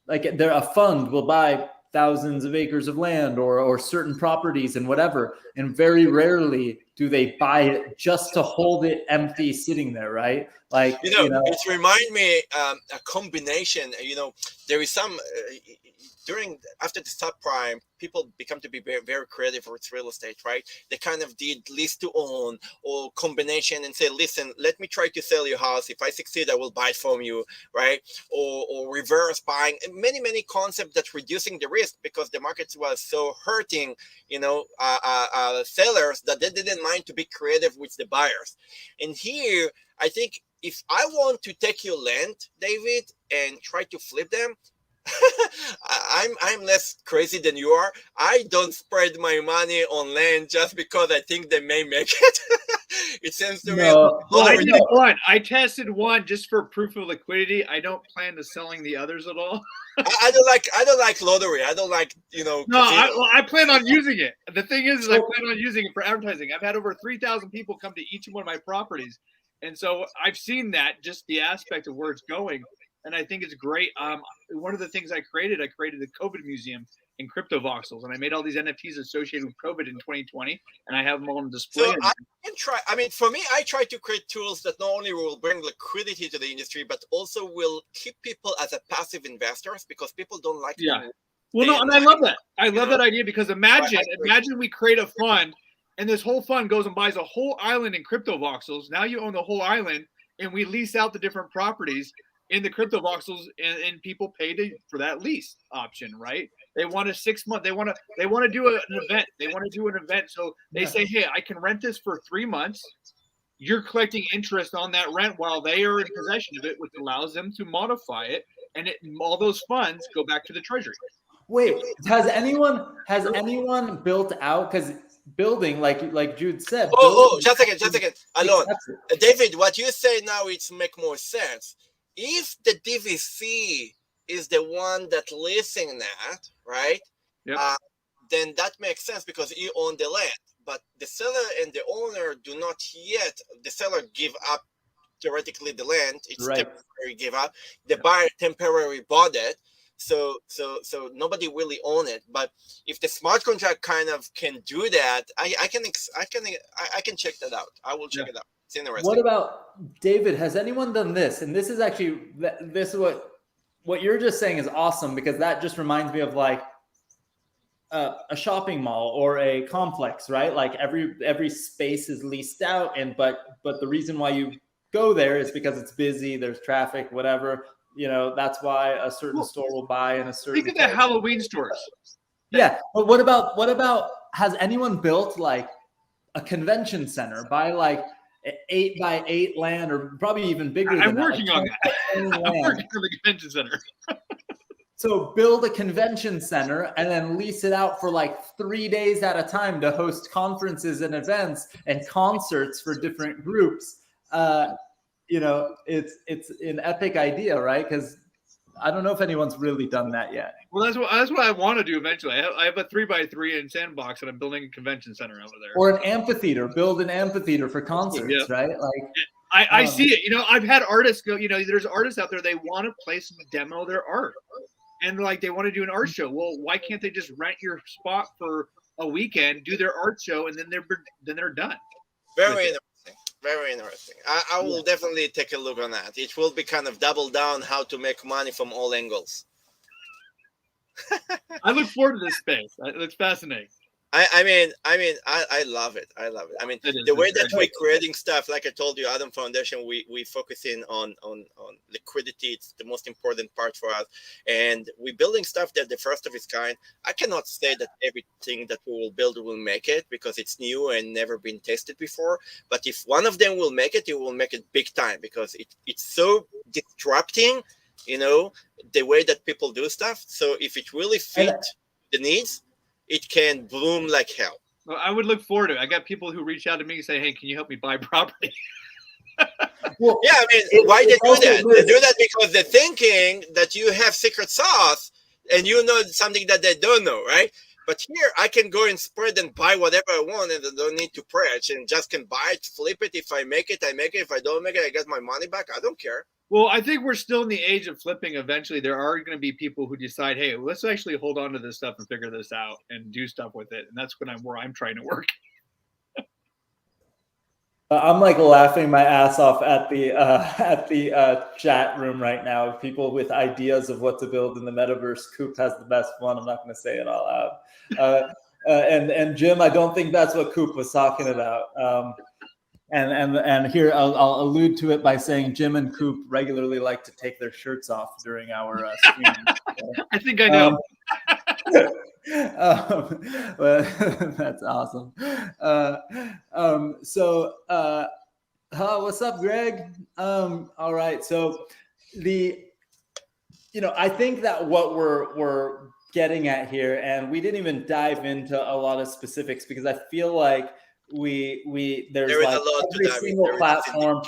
a fund will buy thousands of acres of land or certain properties and whatever. And very rarely do they buy it just to hold it empty sitting there, right? It reminds me a combination, there is some after the subprime, people become to be very, very creative with real estate, right? They kind of did lease to own or combination and say, listen, let me try to sell your house. If I succeed, I will buy it from you, right? Or reverse buying, and many concepts that reducing the risk because the market was so hurting, sellers that they didn't mind to be creative with the buyers. And here, I think if I want to take your land, David, and try to flip them, I'm less crazy than you are. I don't spread my money on land just because I think they may make it. It seems to me. I did one. I tested one just for proof of liquidity. I don't plan to selling the others at all. I don't like lottery. I don't like No, I plan on using it. The thing is I plan on using it for advertising. I've had over 3,000 people come to each one of my properties, and so I've seen that, just the aspect of where it's going. And I think it's great. One of the things I created a COVID museum in crypto voxels, and I made all these NFTs associated with COVID in 2020, and I have them all on display. So I can try. I mean, for me, I try to create tools that not only will bring liquidity to the industry, but also will keep people as a passive investors, because people don't like. Yeah. Well, no, and I love that. I love that idea, because imagine we create a fund, and this whole fund goes and buys a whole island in crypto voxels. Now you own the whole island, and we lease out the different properties in the crypto voxels, and people pay for that lease option, right? They want a 6 month. They want to do an event. They want to do an event. So they say, hey, I can rent this for 3 months. You're collecting interest on that rent while they are in possession of it, which allows them to modify it, and all those funds go back to the treasury. Wait, has anyone built out? Because building, like Jude said. Just a second, Alon. David, what you say now, it's make more sense. If the DVC is the one that leasing that, right? Yep. Then that makes sense because you own the land. But the seller and the owner do not yet. The seller give up theoretically the land. It's temporary give up. The buyer temporarily bought it. So nobody really own it. But if the smart contract kind of can do that, I can check that out. I will check it out. It's interesting. What about David? Has anyone done this? And this is actually what you're just saying is awesome, because that just reminds me of like a shopping mall or a complex, right? Like every space is leased out, but the reason why you go there is because it's busy, there's traffic, whatever. That's why a certain store will buy in a certain. Think of the Halloween stores. Yeah, but what about? Has anyone built like a convention center by like 8x8 land, or probably even bigger? I'm working on that. I'm working on the convention center. So build a convention center and then lease it out for like 3 days at a time to host conferences and events and concerts for different groups. It's an epic idea, right? Because I don't know if anyone's really done that yet. Well, that's what I want to do eventually. I have a 3x3 in Sandbox, and I'm building a convention center over there. Or an amphitheater. Build an amphitheater for concerts, right? Like I see it. I've had artists go. There's artists out there. They want to place and demo their art, and like they want to do an art show. Well, why can't they just rent your spot for a weekend, do their art show, and then they're done? Very interesting. Very interesting. I will definitely take a look on that. It will be kind of double down how to make money from all angles. I look forward to this space. It's fascinating. I love it. I love it. I mean, the way that we're creating stuff, like I told you, Adam Foundation, we focus in on liquidity. It's the most important part for us. And we're building stuff that the first of its kind. I cannot say that everything that we will build will make it because it's new and never been tested before. But if one of them will make it will make it big time because it's so disrupting, the way that people do stuff. So if it really fits the needs, it can bloom like hell. Well, I would look forward to it. I got people who reach out to me and say, "Hey, can you help me buy property?" Well, yeah, I mean, why they do that? They do that because they're thinking that you have secret sauce and you know something that they don't know, right? But here, I can go and spread and buy whatever I want, and I don't need to preach, and just can buy it, flip it. If I make it, I make it. If I don't make it, I get my money back. I don't care. Well, I think we're still in the age of flipping. Eventually, there are going to be people who decide, hey, let's actually hold on to this stuff and figure this out and do stuff with it. And that's where I'm trying to work. I'm like laughing my ass off at the chat room right now. People with ideas of what to build in the metaverse. Coop has the best one. I'm not going to say it all out. And Jim, I don't think that's what Coop was talking about. And here I'll allude to it by saying Jim and Coop regularly like to take their shirts off during our streams. I think I know. But that's awesome. What's up, Greg? All right. So I think that what we're getting at here, and we didn't even dive into a lot of specifics because I feel like there is like a lot every to single there platform.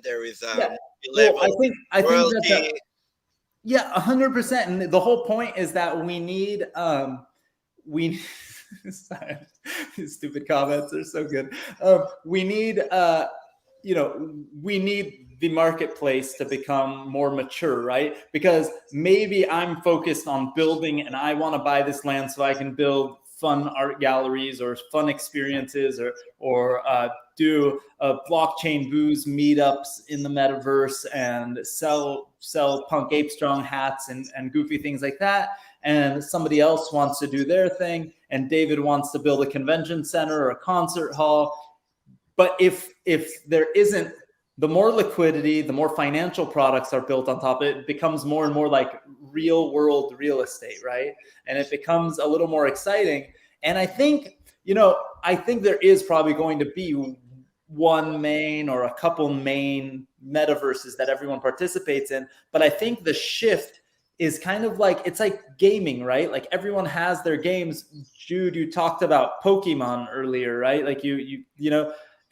There is Well, I think that 100%. And the whole point is that we need sorry, these stupid comments are so good. We need the marketplace to become more mature, right? Because maybe I'm focused on building and I want to buy this land so I can build fun art galleries or fun experiences or do blockchain booze meetups in the metaverse and sell Punk Ape Strong hats and goofy things like that. And somebody else wants to do their thing. And David wants to build a convention center or a concert hall. But if there isn't, the more liquidity, the more financial products are built on top, it becomes more and more like real world real estate, right? And it becomes a little more exciting. And I think there is probably going to be one main or a couple main metaverses that everyone participates in. But I think the shift is kind of like, it's like gaming, right? Like everyone has their games. Jude, you talked about Pokemon earlier, right? Like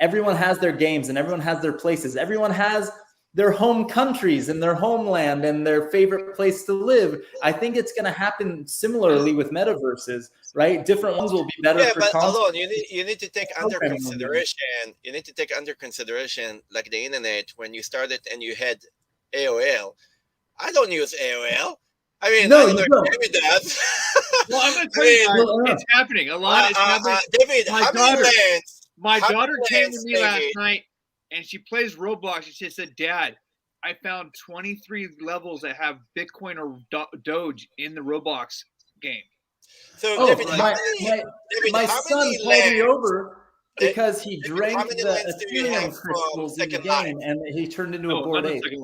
everyone has their games and everyone has their places. Everyone has their home countries and their homeland and their favorite place to live. I think it's going to happen similarly with metaverses, right? Different ones will be better. Yeah, but Alon, you need to take under consideration. You need to take under consideration, like the internet, when you started and you had AOL. I don't use AOL. I mean, no, I don't know if David does. Well, I'm going to tell you, it's happening a lot. It's happening. David, My daughter came to me last night, and she plays Roblox. She said, "Dad, I found 23 levels that have Bitcoin or Doge in the Roblox game." So, David, my son called me over because he drank the Ethereum crystals in the game, and he turned into a Bored Ape. You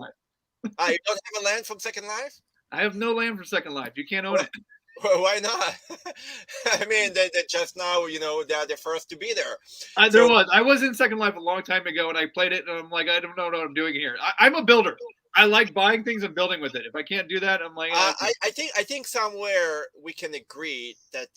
don't have a land from Second Life? I have no land for Second Life. You can't own it. Well, why not? I mean, they just now, they're the first to be there. I was in Second Life a long time ago, and I played it, and I'm like, I don't know what I'm doing here. I'm a builder. I like buying things and building with it. If I can't do that, I'm like, I think somewhere we can agree that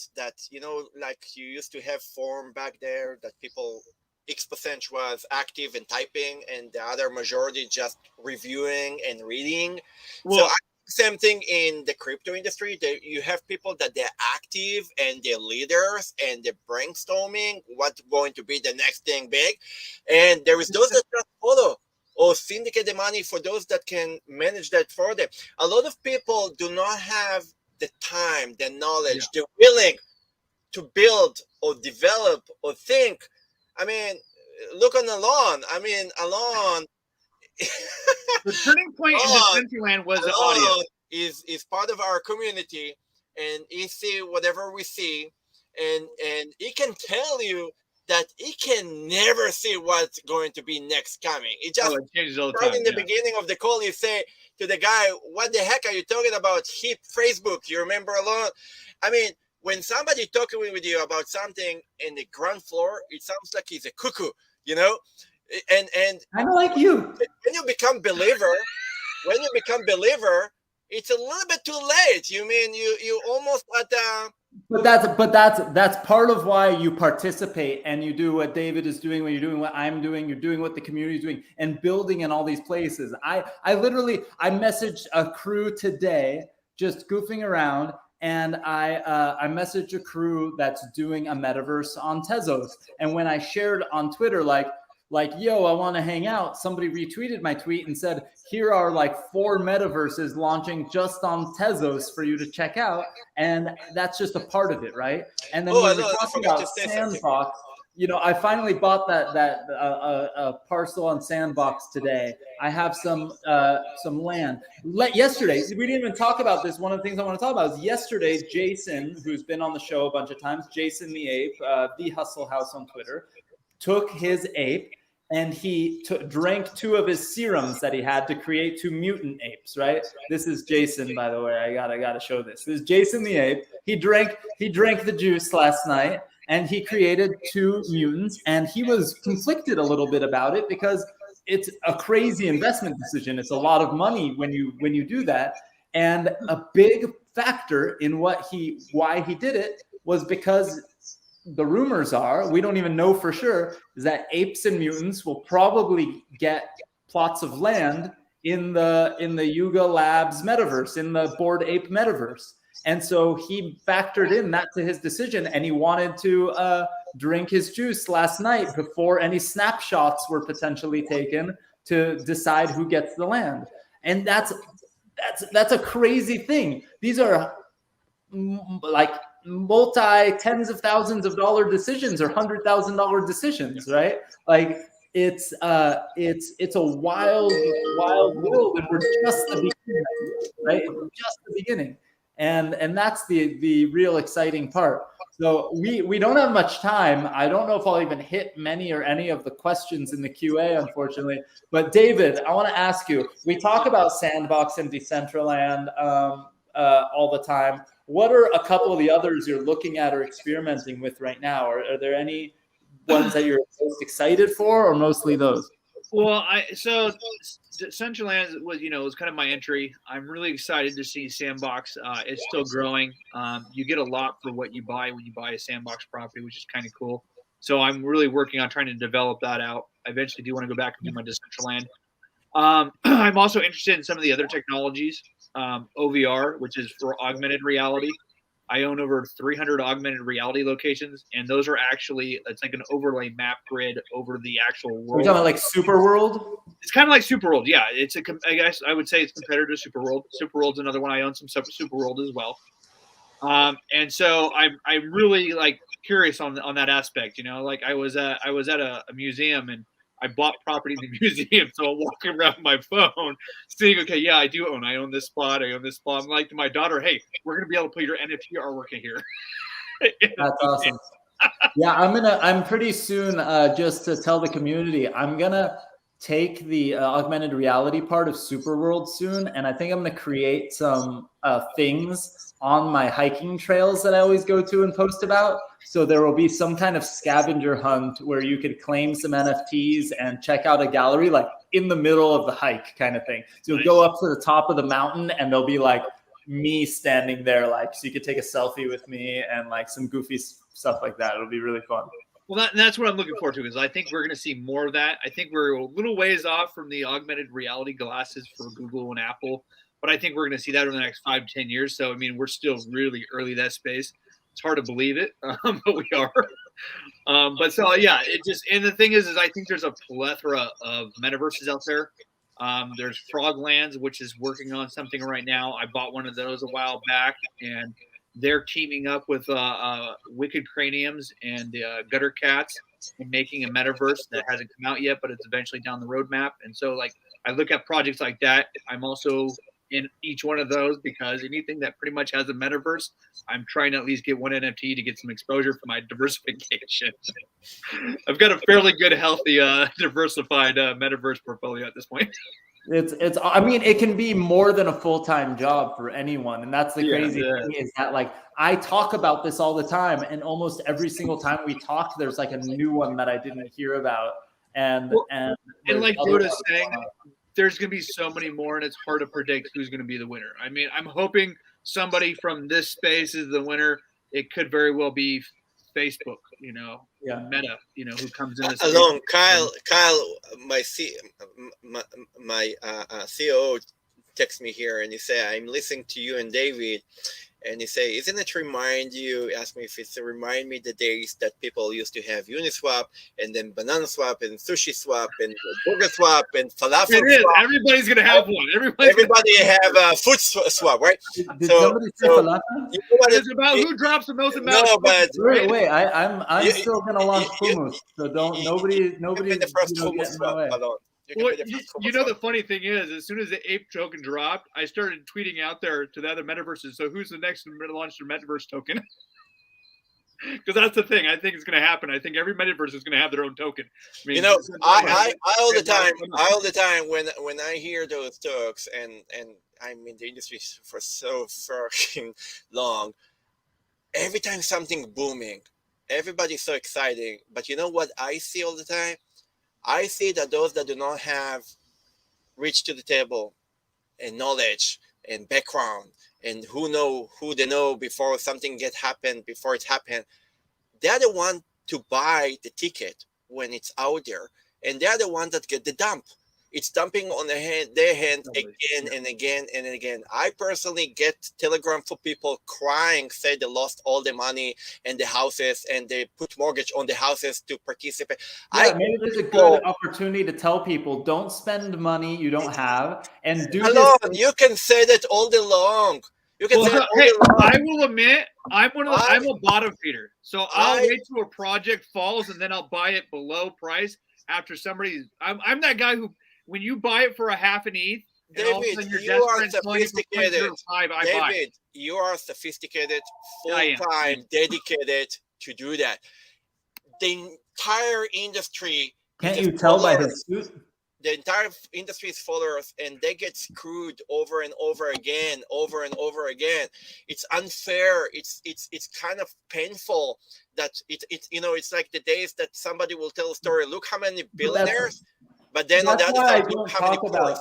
like you used to have forum back there that people X% was active and typing, and the other majority just reviewing and reading. well, Same thing in the crypto industry. You have people that they're active and they're leaders and they're brainstorming what's going to be the next thing big, and there is those that just follow or syndicate the money for those that can manage that for them. A lot of people do not have the time, the knowledge, the willing to build or develop or think. I mean, look on Alon. I mean, Alon. the turning point in Decentraland was the audience. Is part of our community, and he see whatever we see, and he can tell you that he can never see what's going to be next coming. It just it changes all the right time. in the beginning of the call, you say to the guy, "What the heck are you talking about? Hip Facebook? You remember Alon?" I mean, when somebody talking with you about something in the ground floor, it sounds like he's a cuckoo, you know. And I'm like you. When you become believer, it's a little bit too late. You mean you almost at But that's part of why you participate and you do what David is doing, what you're doing, what I'm doing, you're doing what the community is doing, and building in all these places. I messaged a crew today, just goofing around, and I messaged a crew that's doing a metaverse on Tezos. And when I shared on Twitter, like, yo, I want to hang out, somebody retweeted my tweet and said, here are like 4 metaverses launching just on Tezos for you to check out. And that's just a part of it, right? And then when we're talking about Sandbox, I finally bought that parcel on Sandbox today. I have some land. Yesterday, we didn't even talk about this. One of the things I want to talk about is yesterday, Jason, who's been on the show a bunch of times, Jason the Ape, the Hustle House on Twitter, took his ape and he drank 2 of his serums that he had to create 2 mutant apes, right? This is Jason, by the way. I gotta show this. This is Jason the ape. He drank the juice last night and he created 2 mutants, and he was conflicted a little bit about it because it's a crazy investment decision. It's a lot of money when you do that. And a big factor in why he did it was because the rumors are, we don't even know for sure, is that apes and mutants will probably get plots of land in the Yuga Labs metaverse, in the Bored Ape metaverse. And so he factored in that to his decision, and he wanted to drink his juice last night before any snapshots were potentially taken to decide who gets the land. And that's a crazy thing. These are like tens of thousands of dollar decisions or $100,000 decisions, right? Like it's a wild world, and we're just the beginning, right? Just the beginning, and that's the real exciting part. So we don't have much time. I don't know if I'll even hit many or any of the questions in the QA, unfortunately. But David, I want to ask you. We talk about Sandbox and Decentraland all the time. What are a couple of the others you're looking at or experimenting with right now? Are there any ones that you're most excited for, or mostly those? Well, so Decentraland was kind of my entry. I'm really excited to see Sandbox. It's still growing. You get a lot for what you buy when you buy a Sandbox property, which is kind of cool. So I'm really working on trying to develop that out. I eventually do want to go back and do my Decentraland. I'm also interested in some of the other technologies. OVR, which is for augmented reality. I own over 300 augmented reality locations, and those are actually, it's like an overlay map grid over the actual world. We're talking about like Super World? It's kind of like Super World, yeah. I guess I would say it's competitor to Super World. Super World's another one. I own some Super World as well. And so I'm really like curious on that aspect. Like I was at a museum, and I bought property in the museum, so I'm walking around my phone, seeing, okay, yeah, I own this spot. I'm like to my daughter, hey, we're gonna be able to put your NFT artwork in here. That's awesome. Yeah, I'm pretty soon, just to tell the community, I'm gonna take the augmented reality part of Super World soon, and I think I'm going to create some things on my hiking trails that I always go to and post about. So there will be some kind of scavenger hunt where you could claim some NFTs and check out a gallery like in the middle of the hike kind of thing. So you'll go up to the top of the mountain and there'll be like me standing there, like, so you could take a selfie with me and like some goofy stuff like that. It'll be really fun. Well, that's what I'm looking forward to, because I think we're going to see more of that. I think we're a little ways off from the augmented reality glasses for Google and Apple, but I think we're going to see that over the next 5 to 10 years. So, I mean, we're still really early that space. It's hard to believe it, but we are. But so, yeah, it just, and the thing is I think there's a plethora of metaverses out there. There's Froglands, which is working on something right now. I bought one of those a while back, and they're teaming up with Wicked Craniums and Gutter Cats and making a metaverse that hasn't come out yet, but it's eventually down the roadmap. And so, like, I look at projects like that. I'm also in each one of those, because anything that pretty much has a metaverse, I'm trying to at least get one NFT to get some exposure for my diversification. I've got a fairly good, healthy, diversified metaverse portfolio at this point. It's I mean, it can be more than a full-time job for anyone. And that's the crazy thing, is that like I talk about this all the time, and almost every single time we talk, there's like a new one that I didn't hear about. And like Yoda's saying, there's going to be so many more, and it's hard to predict who's going to be the winner. I mean, I'm hoping somebody from this space is the winner. It could very well be Facebook, Meta, who comes in. Alon, Kyle, my COO texts me here, and he say, I'm listening to you and David, and he say, isn't it remind you, ask me if it's to remind me the days that people used to have Uniswap, and then Banana Swap, and Sushi Swap, and Burger Swap, and Falafel It is. Swap. Everybody's going to have one. Everybody have Food Swap, right? Did somebody say falafel? You know what it's about who drops the most amount. No, but wait, I'm still gonna launch hummus, so nobody the first hummus swap, Alon. Well, the funny thing is, as soon as the ape token dropped, I started tweeting out there to the other metaverses. So who's the next to launch their metaverse token? Because that's the thing. I think it's going to happen. I think every metaverse is going to have their own token. I mean, I all the time when I hear those talks, and I'm in the industry for so fucking long. Every time something booming, everybody's so exciting. But you know what I see all the time? I see that those that do not have reach to the table and knowledge and background and who they know before something before it happened, they're the one to buy the ticket when it's out there, and they're the one that get the dump. It's dumping on their hand again and again and again. I personally get telegram for people crying, say they lost all the money and the houses, and they put mortgage on the houses to participate. Maybe there's a good opportunity to tell people, don't spend money you don't have, and do Alon, you can say that all day long. You can say that all day long. I will admit, I'm a bottom feeder. So I'll wait till a project falls, and then I'll buy it below price after somebody's. I'm that guy who, when you buy it for a half an ETH, David, you are sophisticated. David, you are sophisticated, full-time, dedicated to do that. The entire industry. Can't you tell by his suit? The entire industry is followers, and they get screwed over and over again. It's unfair. It's kind of painful that it's like the days that somebody will tell a story. Look how many billionaires. But then on the other side, look how many poor.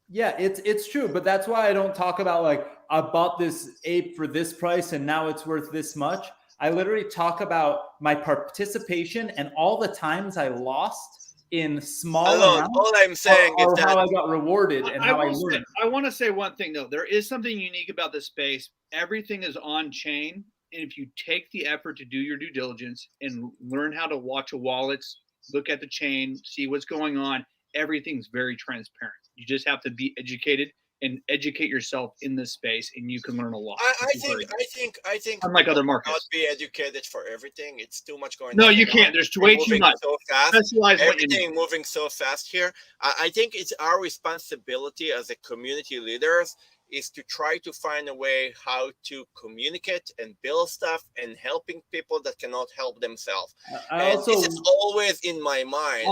Yeah, it's true, but that's why I don't talk about like I bought this ape for this price and now it's worth this much. I literally talk about my participation and all the times I lost in small amounts. All I'm saying is that how I got rewarded and how I learned. I want to say one thing though. There is something unique about this space. Everything is on chain, and if you take the effort to do your due diligence and learn how to watch a wallet, look at the chain, see what's going on, everything's very transparent. You just have to be educated and educate yourself in this space, and you can learn a lot. I think unlike other markets, not be educated for everything. It's too much going on. No, you can't. There's way too much. So fast. Everything moving so fast here. I think it's our responsibility as a community leaders is to try to find a way how to communicate and build stuff and helping people that cannot help themselves. And this is always in my mind.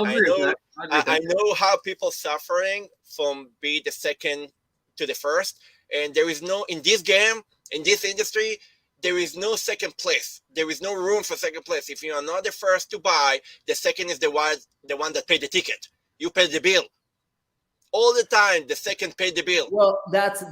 I know how people suffering from be the second to the first, and there is no, in this game, in this industry, there is no second place. There is no room for second place. If you are not the first to buy, the second is the one that paid the ticket. You pay the bill. All the time, the second paid the bill. Well, that's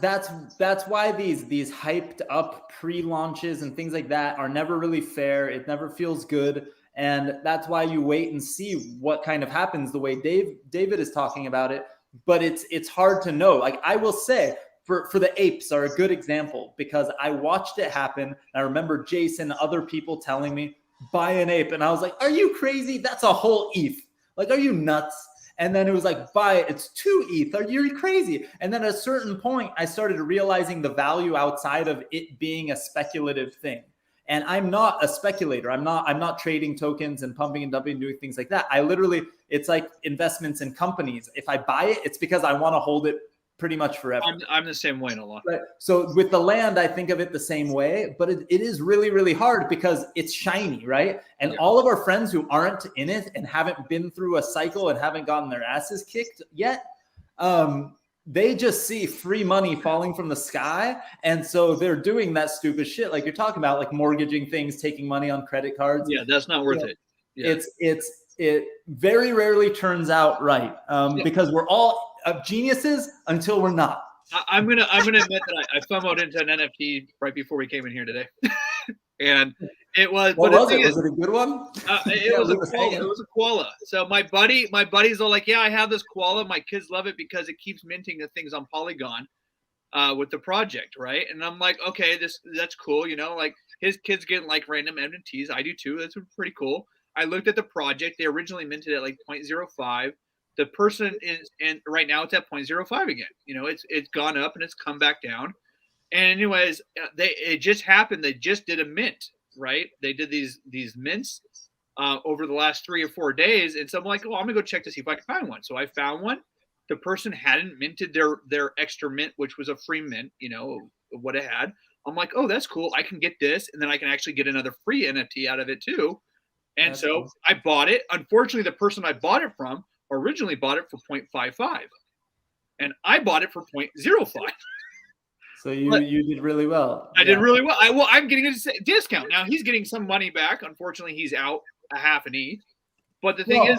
why these hyped up pre-launches and things like that are never really fair. It never feels good. And that's why you wait and see what kind of happens the way David is talking about it. But it's hard to know. Like, I will say, for the apes are a good example, because I watched it happen. And I remember Jason, other people telling me, buy an ape. And I was like, are you crazy? That's a whole ETH. Like, are you nuts? And then it was like, buy it. It's 2 ETH. Are you crazy? And then at a certain point, I started realizing the value outside of it being a speculative thing. And I'm not a speculator. I'm not trading tokens and pumping and dumping and doing things like that. I literally, it's like investments in companies. If I buy it, it's because I want to hold it pretty much forever. I'm the same way in a lot. Right. So with the land, I think of it the same way, but it is really, really hard because it's shiny, right? And all of our friends who aren't in it and haven't been through a cycle and haven't gotten their asses kicked yet, they just see free money falling from the sky. And so they're doing that stupid shit like you're talking about, like mortgaging things, taking money on credit cards. Yeah, that's not worth it. Yeah. It very rarely turns out right, because we're all geniuses until we're not. I'm gonna admit that I FOMO'd into an NFT right before we came in here today, and it was. What was it? Was it a good one? It was a koala. It was a koala. So my buddies are like, yeah, I have this koala. My kids love it because it keeps minting the things on Polygon, with the project, right? And I'm like, okay, that's cool. You know, like his kids get like random NFTs. I do too. That's pretty cool. I looked at the project. They originally minted at like 0.05. The person is, and right now it's at 0.05 again. You know, it's gone up and it's come back down. And anyways, it just happened. They just did a mint, right? They did these mints over the last 3 or 4 days. And so I'm like, oh, I'm gonna go check to see if I can find one. So I found one. The person hadn't minted their extra mint, which was a free mint, you know, what it had. I'm like, oh, that's cool. I can get this, and then I can actually get another free NFT out of it too. And so cool. I bought it. Unfortunately, the person I bought it from originally bought it for 0.55, and I bought it for 0.05. So you did really well. I did really well. I'm getting a discount now. He's getting some money back. Unfortunately, he's out a half an ETH. But the thing is,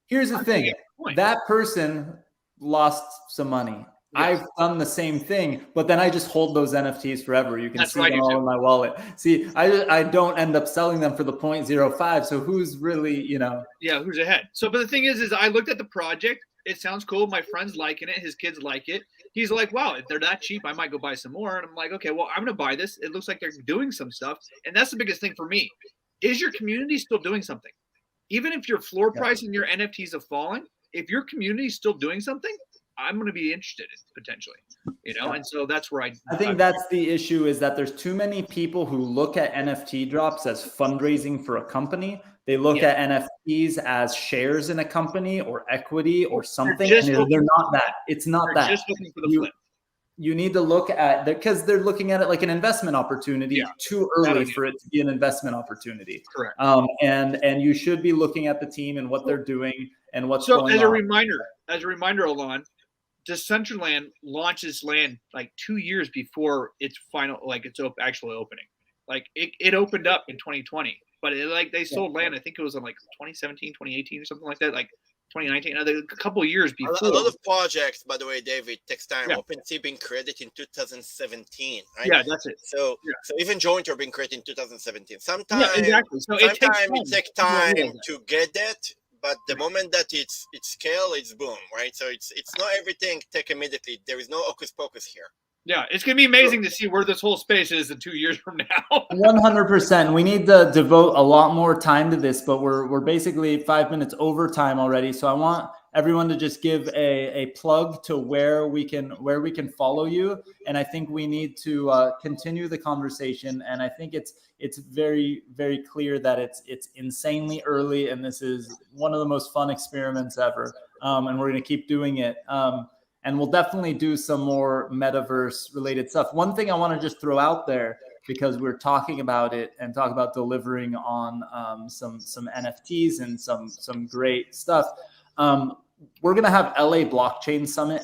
here's the thing: that person lost some money. Yes. I've done the same thing, but then I just hold those NFTs forever. You can see them all in my wallet. See, I don't end up selling them for the 0.05. So who's really, you know? Yeah, who's ahead? So, but the thing is I looked at the project. It sounds cool. My friend's liking it. His kids like it. He's like, wow, if they're that cheap, I might go buy some more. And I'm like, okay, well, I'm going to buy this. It looks like they're doing some stuff. And that's the biggest thing for me. Is your community still doing something? Even if your floor price and your NFTs have fallen, if your community is still doing something, I'm going to be interested in potentially, you know? And so that's where I think that's the issue, is that there's too many people who look at NFT drops as fundraising for a company. They look at NFTs as shares in a company or equity or something. And they're not that. It's not that. Just looking for the flip. You need to look at, because they're looking at it like an investment opportunity too early for it to be an investment opportunity. Correct. And you should be looking at the team and what they're doing and what's going on. So as a reminder, Alon, Decentraland launches land like 2 years before its final, like its actually opening. Like it opened up in 2020, but they sold land. I think it was in like 2017, 2018 or something like that. Like 2019, a couple of years before. A lot of projects, by the way, David, takes time. OpenSea being created in 2017, right? Yeah, that's it. So even Jointer being created in 2017. Sometimes exactly. So it takes time to get that. But the moment that it's scale, it's boom, right? So it's not everything take immediately. There is no hocus pocus here. Yeah, it's going to be amazing to see where this whole space is in 2 years from now. 100%. We need to devote a lot more time to this, but we're basically 5 minutes over time already. So I want everyone to just give a plug to where we can follow you. And I think we need to continue the conversation. And I think it's very, very clear that it's insanely early, and this is one of the most fun experiments ever. And we're going to keep doing it. And we'll definitely do some more metaverse related stuff. One thing I want to just throw out there, because we're talking about it and talk about delivering on some NFTs and some great stuff. We're going to have LA Blockchain Summit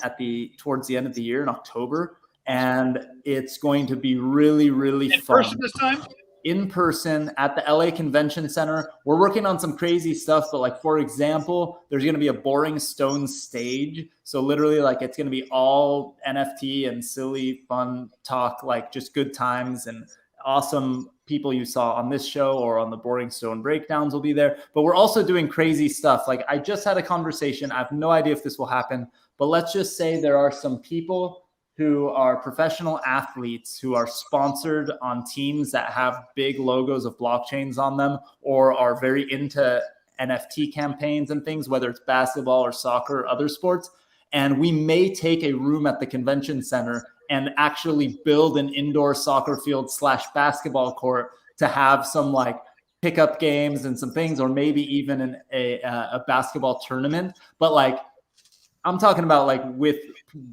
towards the end of the year in October, and it's going to be really, really fun. In person this time? In person at the LA Convention Center. We're working on some crazy stuff, but like, for example, there's going to be a Boring Stone stage. So literally, like, it's going to be all NFT and silly fun talk, like just good times, and awesome people you saw on this show or on the Boring Stone breakdowns will be there. But we're also doing crazy stuff. Like, I just had a conversation. I have no idea if this will happen, but let's just say there are some people who are professional athletes who are sponsored on teams that have big logos of blockchains on them, or are very into NFT campaigns and things, whether it's basketball or soccer or other sports. And we may take a room at the convention center and actually build an indoor soccer field / basketball court to have some like pickup games and some things, or maybe even a basketball tournament. But like, I'm talking about like with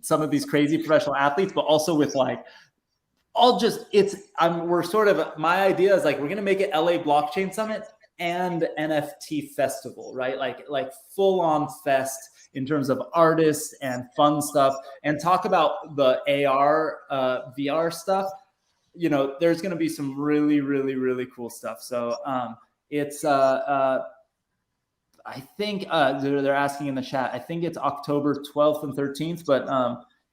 some of these crazy professional athletes, but also with like we're sort of, my idea is like, we're going to make it LA Blockchain Summit and NFT festival, right? Like full on fest in terms of artists and fun stuff, and talk about the AR, VR stuff. You know, there's going to be some really, really, really cool stuff. So it's, I think they're asking in the chat, I think it's October 12th and 13th, but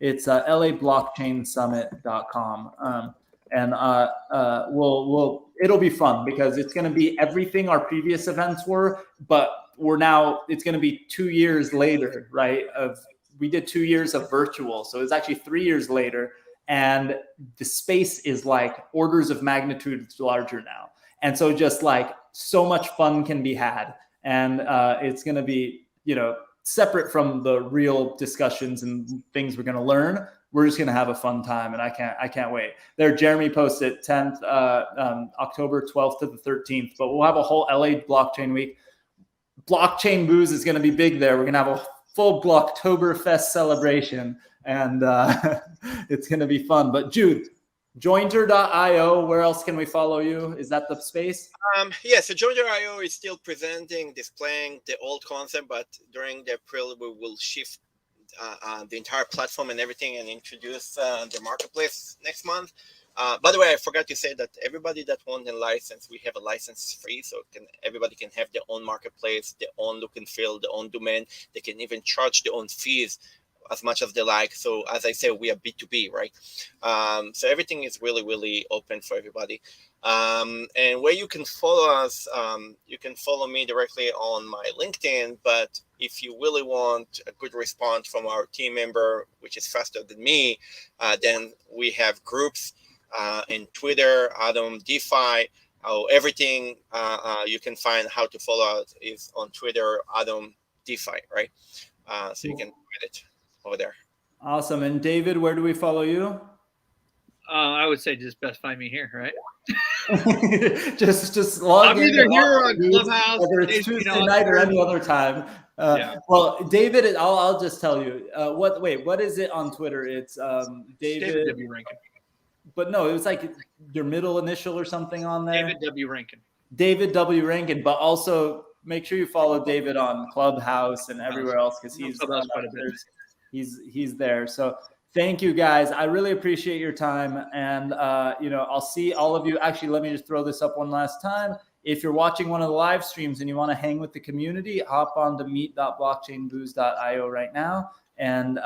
it's lablockchainsummit.com. And it'll be fun because it's going to be everything our previous events were, but it's going to be 2 years later, right? We did 2 years of virtual. So it's actually 3 years later, and the space is like orders of magnitude larger now. And so just like so much fun can be had. And it's going to be, separate from the real discussions and things we're going to learn. We're just going to have a fun time, and I can't wait. There, Jeremy posted 10th, October 12th to the 13th, but we'll have a whole LA Blockchain Week. Blockchain Booze is going to be big there. We're going to have a full Blocktoberfest celebration, and it's going to be fun. But Jude, Jointer.io, where else can we follow you? Is that the space? Yeah, so Jointer.io is still displaying the old concept, but during the April, we will shift the entire platform and everything and introduce the marketplace next month. By the way, I forgot to say that everybody that wants a license, we have a license free, so everybody can have their own marketplace, their own look and feel, their own domain. They can even charge their own fees as much as they like. So as I say, we are B2B, right? So everything is really, really open for everybody. And where you can follow us, you can follow me directly on my LinkedIn. But if you really want a good response from our team member, which is faster than me, then we have groups in Twitter, Adam DeFi. Everything you can find how to follow us is on Twitter, Adam DeFi, right? So you can find it over there. Awesome. And David, where do we follow you? I would say just best find me here, right? just log in. I'm either here or on Clubhouse, whether it's Tuesday night or any other time. Well, David, I'll just tell you. What is it on Twitter? It's David W. Rankin. But no, it was like your middle initial or something on there. David W. Rankin. David W. Rankin, but also make sure you follow David on Clubhouse and everywhere else, because he's there. So thank you guys. I really appreciate your time. And I'll see all of you. Actually, let me just throw this up one last time. If you're watching one of the live streams and you want to hang with the community, hop on to meet.blockchainbooze.io right now and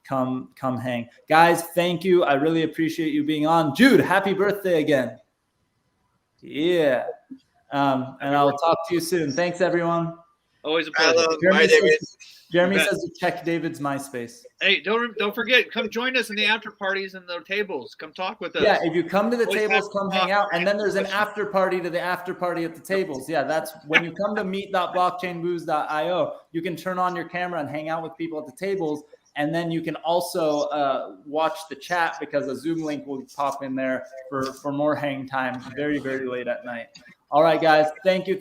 come hang. Guys, thank you. I really appreciate you being on. Jude, happy birthday again. Yeah. And I'll talk to you soon. Thanks, everyone. Always a pleasure. Jeremy says to check David's MySpace. Hey, don't forget, come join us in the after parties and the tables. Come talk with us. Yeah, if you come to the tables, come hang out. And then there's an after party to the after party at the tables. Yeah, that's when you come to meet.blockchainbooze.io, you can turn on your camera and hang out with people at the tables. And then you can also watch the chat, because a Zoom link will pop in there for more hang time very, very late at night. All right, guys. Thank you.